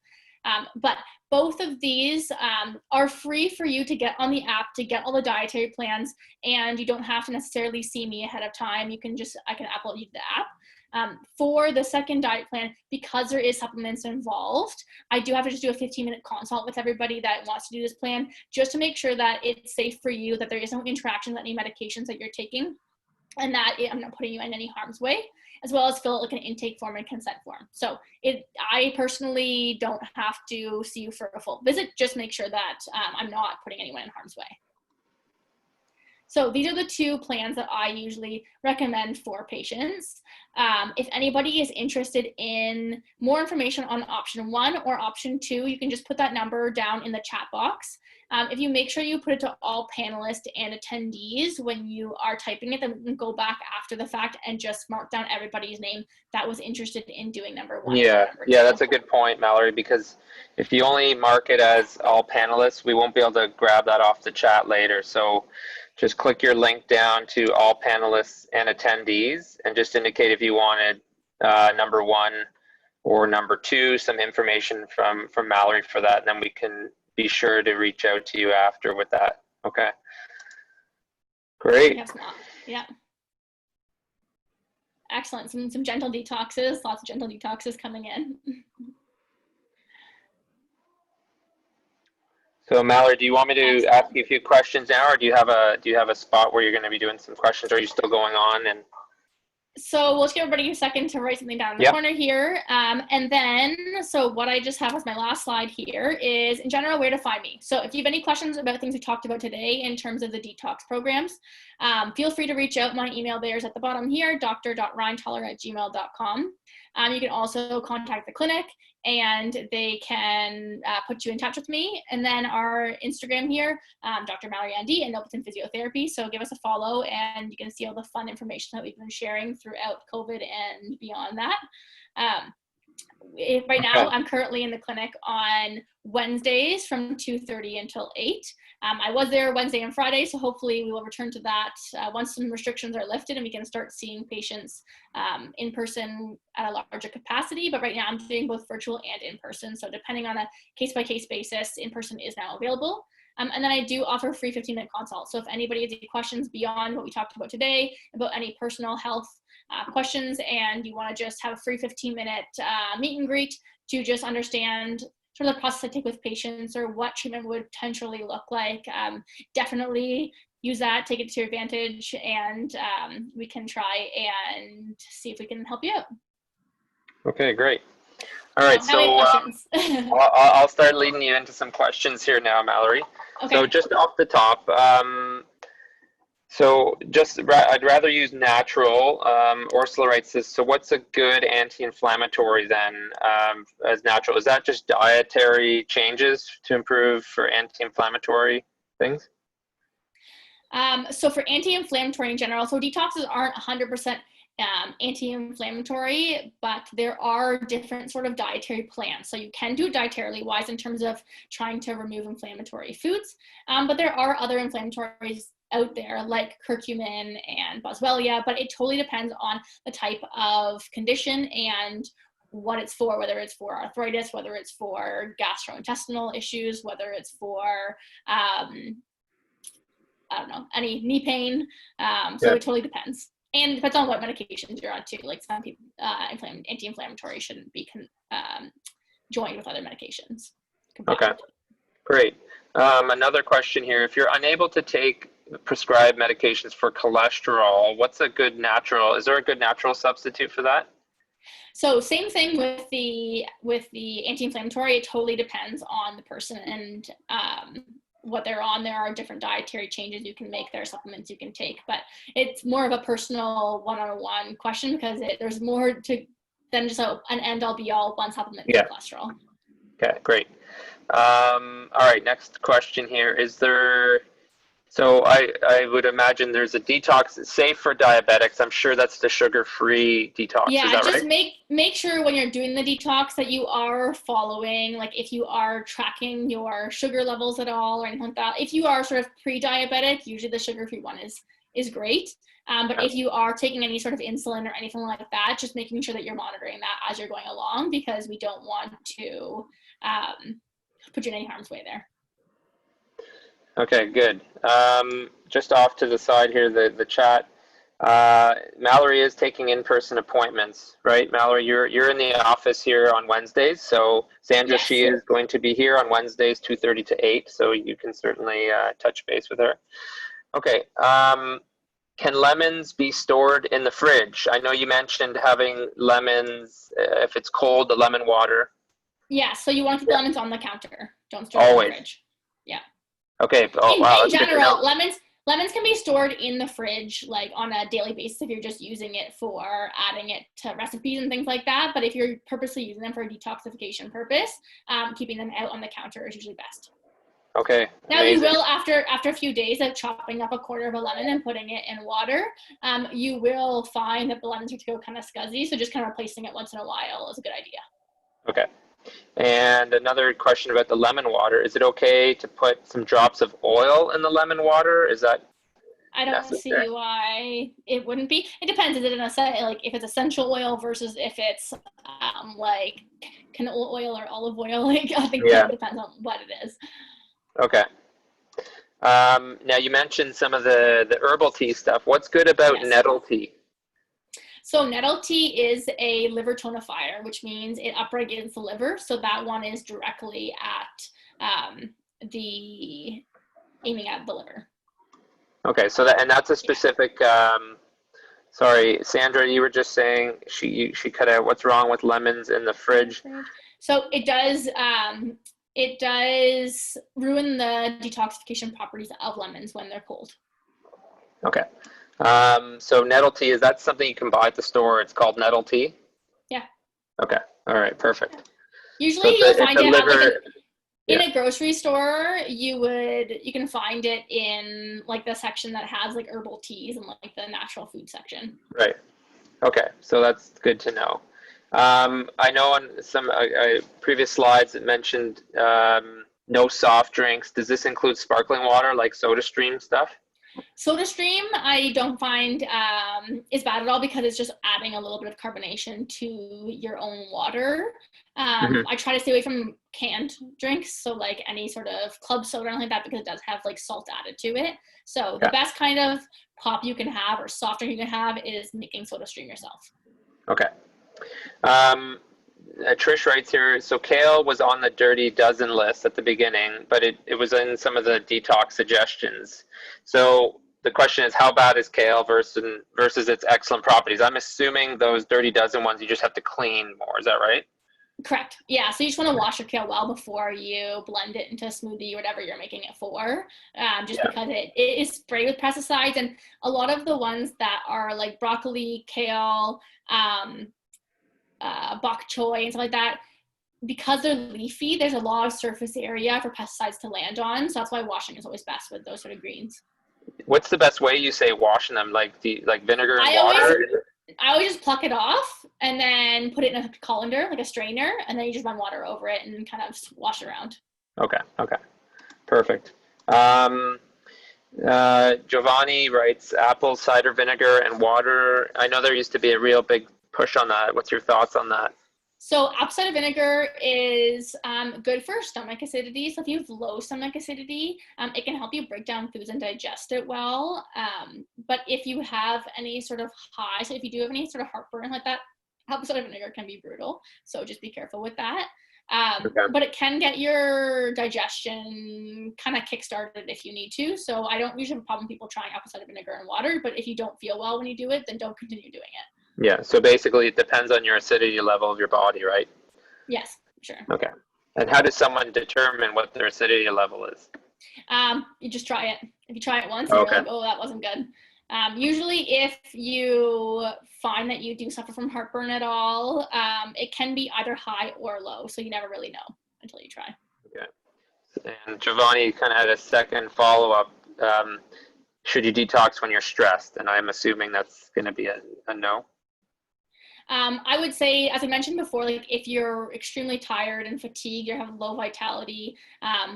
But both of these are free for you to get on the app, to get all the dietary plans, and you don't have to necessarily see me ahead of time. I can upload you to the app. For the second diet plan, because there is supplements involved, I do have to just do a 15-minute consult with everybody that wants to do this plan, just to make sure that it's safe for you, that there is no interactions with any medications that you're taking, and that I'm not putting you in any harm's way, as well as fill out like an intake form and consent form. So I personally don't have to see you for a full visit, just make sure that I'm not putting anyone in harm's way. So these are the two plans that I usually recommend for patients. If anybody is interested in more information on option 1 or option 2, you can just put that number down in the chat box. If you make sure you put it to all panelists and attendees when you are typing it, then we can go back after the fact and just mark down everybody's name that was interested in doing number 1. Yeah, that's a good point, Mallory, because if you only mark it as all panelists, we won't be able to grab that off the chat later. So just click your link down to all panelists and attendees and just indicate if you wanted number 1 or number 2, some information from Mallory for that, and then we can be sure to reach out to you after with that. Okay. Great. Yeah. Excellent. Some gentle detoxes, lots of gentle detoxes coming in. So Mallory, do you want me to ask you a few questions now, or do you have a spot where you're going to be doing some questions, or are you still going on? And so we'll just give everybody a second to write something down in the corner here. And then, so what I just have as my last slide here is, in general, where to find me. So if you have any questions about things we talked about today in terms of the detox programs, feel free to reach out. My email there is at the bottom here, dr.reinthaler@gmail.com. You can also contact the clinic and they can put you in touch with me. And then our Instagram here, Dr. Mallory Reinthaler and Nobleton Physiotherapy. So give us a follow and you can see all the fun information that we've been sharing throughout COVID and beyond that. Right now, I'm currently in the clinic on Wednesdays from 2:30 until 8. I was there Wednesday and Friday, so hopefully we will return to that once some restrictions are lifted and we can start seeing patients in person at a larger capacity. But right now I'm doing both virtual and in person. So depending on a case-by-case basis, in person is now available. And then I do offer free 15-minute consults. So if anybody has any questions beyond what we talked about today, about any personal health questions, and you want to just have a free 15-minute meet and greet to just understand sort of the process I take with patients or what treatment would potentially look like, definitely use that, take it to your advantage, and we can try and see if we can help you out. Okay, great. All right, so I'll start leading you into some questions here now, Mallory. Okay. So just off the top, I'd rather use natural. Ursula writes this, so what's a good anti-inflammatory then as natural? Is that just dietary changes to improve for anti-inflammatory things? So for anti-inflammatory in general, so detoxes aren't 100% anti-inflammatory, but there are different sort of dietary plans. So you can do dietarily wise in terms of trying to remove inflammatory foods, but there are other inflammatories out there like curcumin and boswellia, but it totally depends on the type of condition and what it's for, whether it's for arthritis, whether it's for gastrointestinal issues, whether it's for I don't know, any knee pain. So it totally depends. And it depends on what medications you're on too. Like some people, anti-inflammatory shouldn't be joined with other medications. Okay, great. Another question here. If you're unable to take prescribed medications for cholesterol, what's a good natural, is there a good natural substitute for that? So same thing with the anti-inflammatory. It totally depends on the person and what they're on. There are different dietary changes you can make. There are supplements you can take, but it's more of a personal one-on-one question because there's more to then just an end-all be-all one supplement Yeah. for cholesterol. Okay, great. All right, next question here. Is there, so I would imagine there's a detox that's safe for diabetics. I'm sure that's the sugar-free detox. Is Yeah, that just right? make sure when you're doing the detox that you are following, like if you are tracking your sugar levels at all or anything like that. If you are sort of pre-diabetic, usually the sugar-free one is great. But Yeah. if you are taking any sort of insulin or anything like that, just making sure that you're monitoring that as you're going along, because we don't want to put you in any harm's way there. Okay, good. Just off to the side here, the chat. Mallory is taking in-person appointments, right? Mallory, you're in the office here on Wednesdays. So Sandra, Yes. she is going to be here on Wednesdays, 2:30 to 8. So you can certainly touch base with her. Okay. Can lemons be stored in the fridge? I know you mentioned having lemons, if it's cold, the lemon water. Yeah, so you want to keep the lemons on the counter. Don't store them in the Always. fridge. Yeah. Okay. Oh, wow, In that's good to know. general, lemons can be stored in the fridge like on a daily basis if you're just using it for adding it to recipes and things like that. But if you're purposely using them for a detoxification purpose, keeping them out on the counter is usually best. Okay. Now Amazing. you will, after a few days of chopping up a quarter of a lemon and putting it in water, you will find that the lemons are to go kind of scuzzy. So just kind of replacing it once in a while is a good idea. Okay. And another question about the lemon water. Is it okay to put some drops of oil in the lemon water? Is that I don't necessary? see why it wouldn't be. It depends. Is it like if it's essential oil versus if it's like canola oil or olive oil? Like I think Yeah. it depends on what it is. Okay. Now you mentioned some of the herbal tea stuff. What's good about Yes. nettle tea? So nettle tea is a liver tonifier, which means it upregulates the liver. So that one is directly at aiming at the liver. Okay, so that's a specific. Sorry, Sandra, you were just saying she cut out. What's wrong with lemons in the fridge? So it does ruin the detoxification properties of lemons when they're cold. Okay. So nettle tea, is that something you can buy at the store? It's called nettle tea? Yeah. Okay. All right, perfect. Usually So you'll find it at like in yeah. a grocery store. You can find it in like the section that has like herbal teas and like the natural food section. Right. Okay, so that's good to know. I know on some previous slides it mentioned no soft drinks. Does this include sparkling water like SodaStream stuff? SodaStream I don't find is bad at all because it's just adding a little bit of carbonation to your own water. I try to stay away from canned drinks, so like any sort of club soda or anything like that, because it does have like salt added to it. So the best kind of pop you can have or soft drink you can have is making SodaStream yourself. Okay. Trish writes here, so kale was on the dirty dozen list at the beginning, but it was in some of the detox suggestions. So the question is, how bad is kale versus its excellent properties? I'm assuming those dirty dozen ones you just have to clean more. Is that right? Correct. Yeah. So you just want to wash your kale well before you blend it into a smoothie or whatever you're making it for. Because it is sprayed with pesticides, and a lot of the ones that are like broccoli, kale, bok choy and stuff like that, because they're leafy, there's a lot of surface area for pesticides to land on. So that's why washing is always best with those sort of greens. What's the best way you say washing them? Like vinegar and water? I always just pluck it off and then put it in a colander, like a strainer, and then you just run water over it and kind of wash it around. Okay. Perfect. Giovanni writes apple cider vinegar and water. I know there used to be a real big push on that. What's your thoughts on that? So apple cider vinegar is good for stomach acidity. So if you have low stomach acidity, it can help you break down foods and digest it well. But if you have any sort of high, so if you do have any sort of heartburn like that, apple cider vinegar can be brutal. So just be careful with that. But it can get your digestion kind of kickstarted if you need to. So I don't usually have a problem with people trying apple cider vinegar and water, but if you don't feel well when you do it, then don't continue doing it. Yeah, so basically it depends on your acidity level of your body, right? Yes, sure. Okay. And how does someone determine what their acidity level is? You just try it. If you try it once and you're like, oh, that wasn't good, Usually if you find that you do suffer from heartburn at all, it can be either high or low. So you never really know until you try. Okay. And Giovanni kind of had a second follow-up. Should you detox when you're stressed? And I'm assuming that's going to be a no. I would say, as I mentioned before, like if you're extremely tired and fatigued, you have low vitality,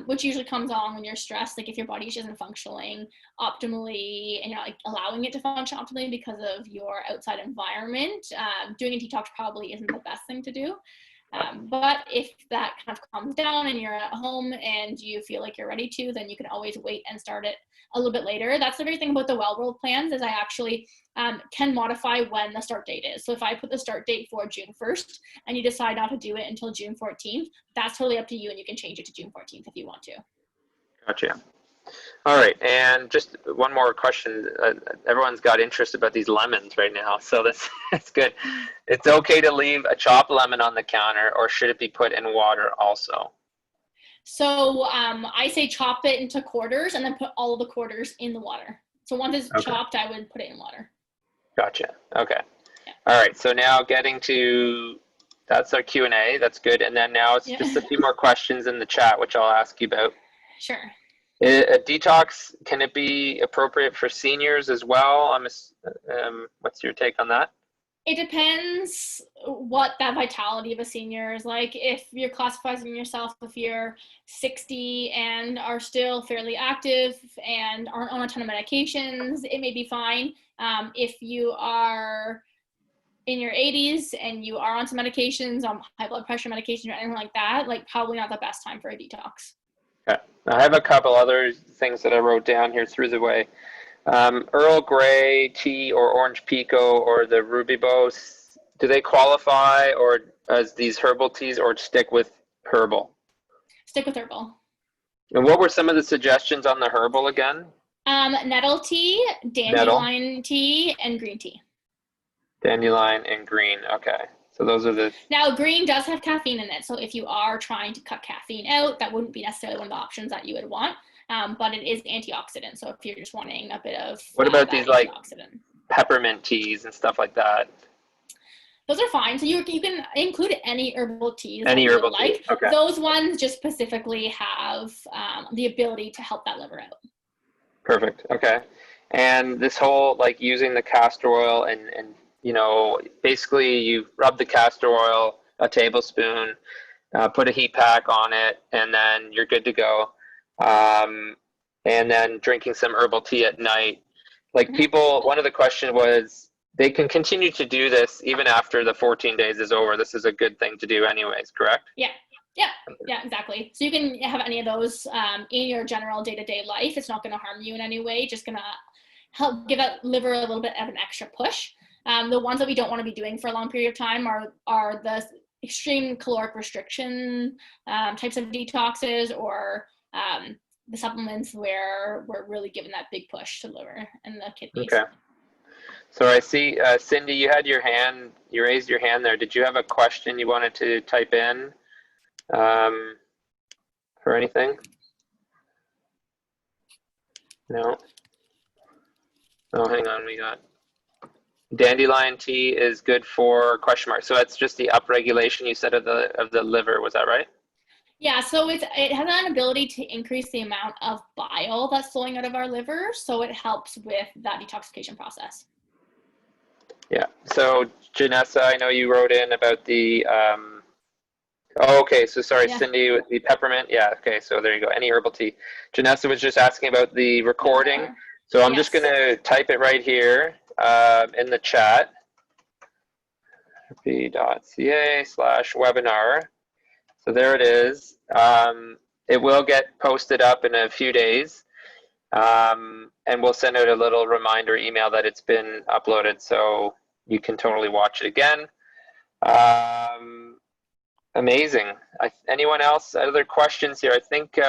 which usually comes on when you're stressed, like if your body just isn't functioning optimally and you're not like allowing it to function optimally because of your outside environment, doing a detox probably isn't the best thing to do. But if that kind of calms down and you're at home and you feel like you're ready to, then you can always wait and start it a little bit later. That's the great thing about the Well World plans is I actually can modify when the start date is. So if I put the start date for June 1st and you decide not to do it until June 14th, that's totally up to you and you can change it to June 14th if you want to. Gotcha. All right, and just one more question. Everyone's got interest about these lemons right now, so that's good. It's okay to leave a chopped lemon on the counter, or should it be put in water also? So I say chop it into quarters and then put all of the quarters in the water. So once it's chopped, I would put it in water. Gotcha. Okay. Yeah. All right, so now getting to, that's our Q&A. That's good. And then now it's just a few more questions in the chat, which I'll ask you about. Sure. A detox, can it be appropriate for seniors as well? What's your take on that? It depends what that vitality of a senior is like. If you're classifying yourself, if you're 60 and are still fairly active and aren't on a ton of medications, it may be fine. If you are in your 80s and you are on some medications, high blood pressure medication or anything like that, like probably not the best time for a detox. Okay. I have a couple other things that I wrote down here through the way. Earl Grey tea or orange pico or the rooibos, do they qualify or as these herbal teas or stick with herbal? Stick with herbal. And what were some of the suggestions on the herbal again? Nettle tea, dandelion tea, and green tea. Dandelion and green, okay. So those are the... Now, green does have caffeine in it, so if you are trying to cut caffeine out, that wouldn't be necessarily one of the options that you would want, but it is antioxidant, so if you're just wanting a bit of... What about these, like, peppermint teas and stuff like that? Those are fine, so you can include any herbal teas any that you herbal would like. Okay. Those ones just specifically have the ability to help that liver out. Perfect, okay. And this whole, like, using the castor oil and you know, basically you rub the castor oil, a tablespoon, put a heat pack on it, and then you're good to go. And then drinking some herbal tea at night. Like people, one of the questions was, they can continue to do this even after the 14 days is over. This is a good thing to do anyways, correct? Yeah, exactly. So you can have any of those in your general day-to-day life. It's not going to harm you in any way, just going to help give that liver a little bit of an extra push. The ones that we don't want to be doing for a long period of time are the extreme caloric restriction types of detoxes or the supplements where we're really giving that big push to the liver and the kidneys. Okay. So I see, Cindy, you had your hand, you raised your hand there. Did you have a question you wanted to type in for anything? No? Oh, hang on, we got... Dandelion tea is good for question mark. So that's just the upregulation you said of the liver. Was that right? Yeah. So it has an ability to increase the amount of bile that's flowing out of our liver. So it helps with that detoxification process. Yeah. So Janessa, I know you wrote in about the. Oh, okay. So sorry, yeah. Cindy, with the peppermint. Yeah. Okay. So there you go. Any herbal tea. Janessa was just asking about the recording. Yeah. So I'm just going to type it right here. In the chat, rp.ca/webinar. So there it is. It will get posted up in a few days, and we'll send out a little reminder email that it's been uploaded, so you can totally watch it again. Amazing. Anyone else? Other questions here? I think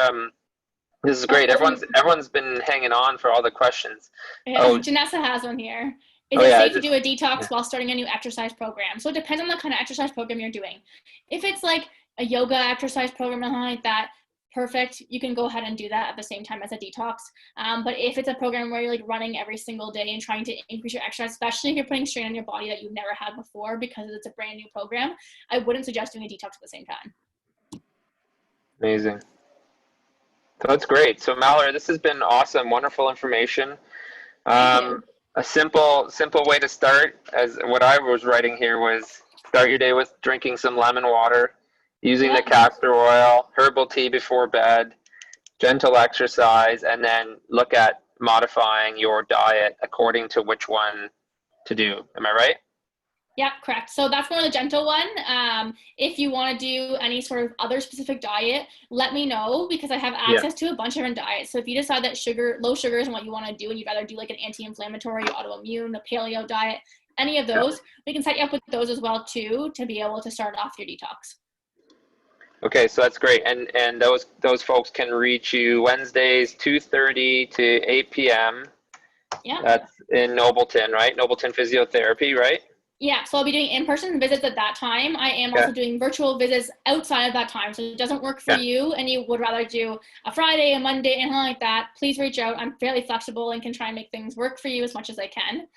this is great. Everyone's been hanging on for all the questions. Yeah, Janessa has one here. Is it safe to do a detox while starting a new exercise program? So it depends on the kind of exercise program you're doing. If it's like a yoga exercise program or something like that, perfect. You can go ahead and do that at the same time as a detox. But if it's a program where you're like running every single day and trying to increase your exercise, especially if you're putting strain on your body that you've never had before because it's a brand new program, I wouldn't suggest doing a detox at the same time. Amazing. So that's great. So Mallory, this has been awesome, wonderful information. Thank you. A simple way to start, as what I was writing here, was start your day with drinking some lemon water, using the castor oil, herbal tea before bed, gentle exercise, and then look at modifying your diet according to which one to do. Am I right? Yeah, correct. So that's more the gentle one. If you want to do any sort of other specific diet, let me know, because I have access to a bunch of different diets. So if you decide that low sugar is what you want to do, and you'd rather do like an anti-inflammatory, autoimmune, a paleo diet, any of those, we can set you up with those as well too, to be able to start off your detox. Okay, so that's great. And those folks can reach you Wednesdays 2:30 to 8 p.m. Yeah. That's in Nobleton, right? Nobleton Physiotherapy, right? Yeah, so I'll be doing in-person visits at that time. I am also doing virtual visits outside of that time. So if it doesn't work for you and you would rather do a Friday, a Monday, anything like that, please reach out. I'm fairly flexible and can try and make things work for you as much as I can.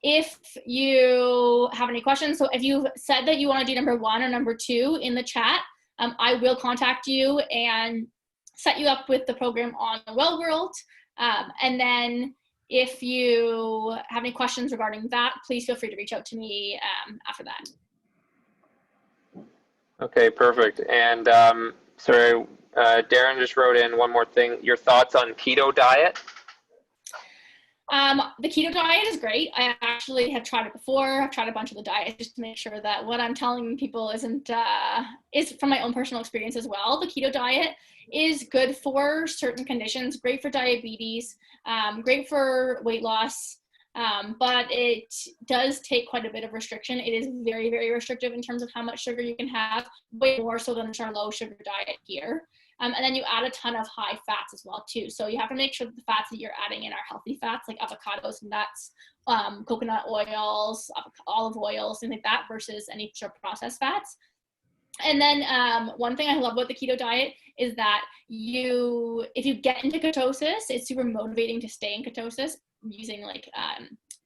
If you have any questions, so if you said that you want to do number 1 or number 2 in the chat, I will contact you and set you up with the program on the Well World. And then if you have any questions regarding that, please feel free to reach out to me after that. Okay, perfect. And sorry, Darren just wrote in one more thing. Your thoughts on keto diet? The keto diet is great. I actually have tried it before. I've tried a bunch of the diets just to make sure that what I'm telling people isn't is from my own personal experience as well. The keto diet is good for certain conditions, great for diabetes, great for weight loss, but it does take quite a bit of restriction. It is very, very restrictive in terms of how much sugar you can have, way more so than our low sugar diet here. And then you add a ton of high fats as well too. So you have to make sure that the fats that you're adding in are healthy fats, like avocados, nuts, coconut oils, olive oils, things like that, versus any sort of processed fats. And then one thing I love about the keto diet is that if you get into ketosis, it's super motivating to stay in ketosis using like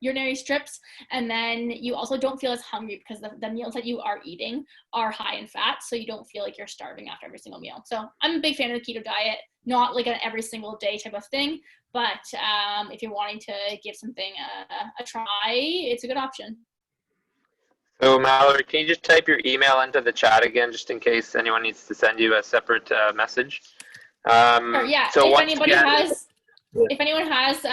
urinary strips. And then you also don't feel as hungry because the meals that you are eating are high in fat, so you don't feel like you're starving after every single meal. So I'm a big fan of the keto diet, not like an every single day type of thing, but if you're wanting to give something a try, it's a good option. So Mallory, can you just type your email into the chat again, just in case anyone needs to send you a separate message? Sure, yeah. So if anyone has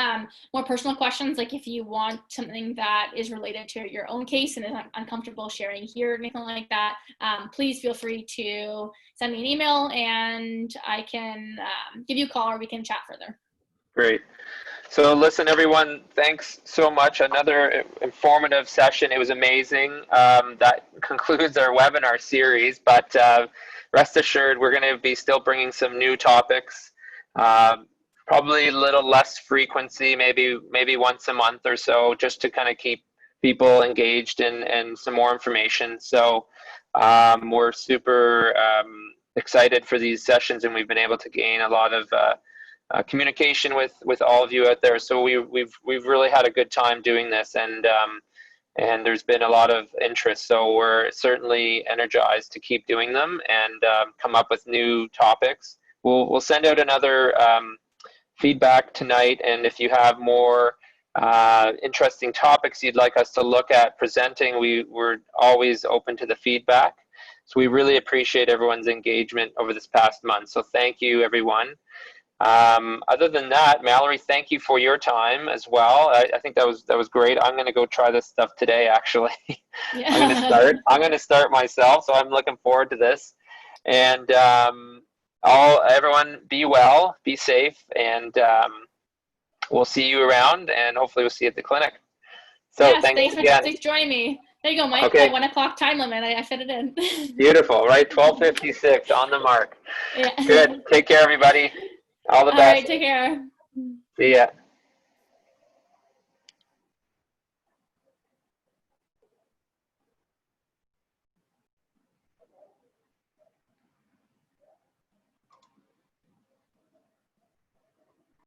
more personal questions, like if you want something that is related to your own case and is uncomfortable sharing here or anything like that, please feel free to send me an email and I can give you a call or we can chat further. Great. So listen, everyone, thanks so much. Another informative session. It was amazing. That concludes our webinar series, but rest assured, we're going to be still bringing some new topics. Probably a little less frequency, maybe once a month or so, just to kind of keep people engaged and some more information. So we're super excited for these sessions, and we've been able to gain a lot of communication with all of you out there. So we've really had a good time doing this, and there's been a lot of interest. So we're certainly energized to keep doing them and come up with new topics. We'll send out another feedback tonight, and if you have more interesting topics you'd like us to look at presenting, we're always open to the feedback. So we really appreciate everyone's engagement over this past month. So thank you, everyone. Other than that, Mallory, thank you for your time as well. I think that was great. I'm going to go try this stuff today, actually. Yeah. I'm going to start myself, so I'm looking forward to this. And everyone, be well, be safe, and we'll see you around, and hopefully we'll see you at the clinic. So yes, thanks again. Thanks for joining me. There you go, Mike. Okay. My 1 o'clock time limit. I fit it in. Beautiful, right? 12:56 on the mark. Yeah. Good. Take care, everybody. All the best. All right, take care. See ya.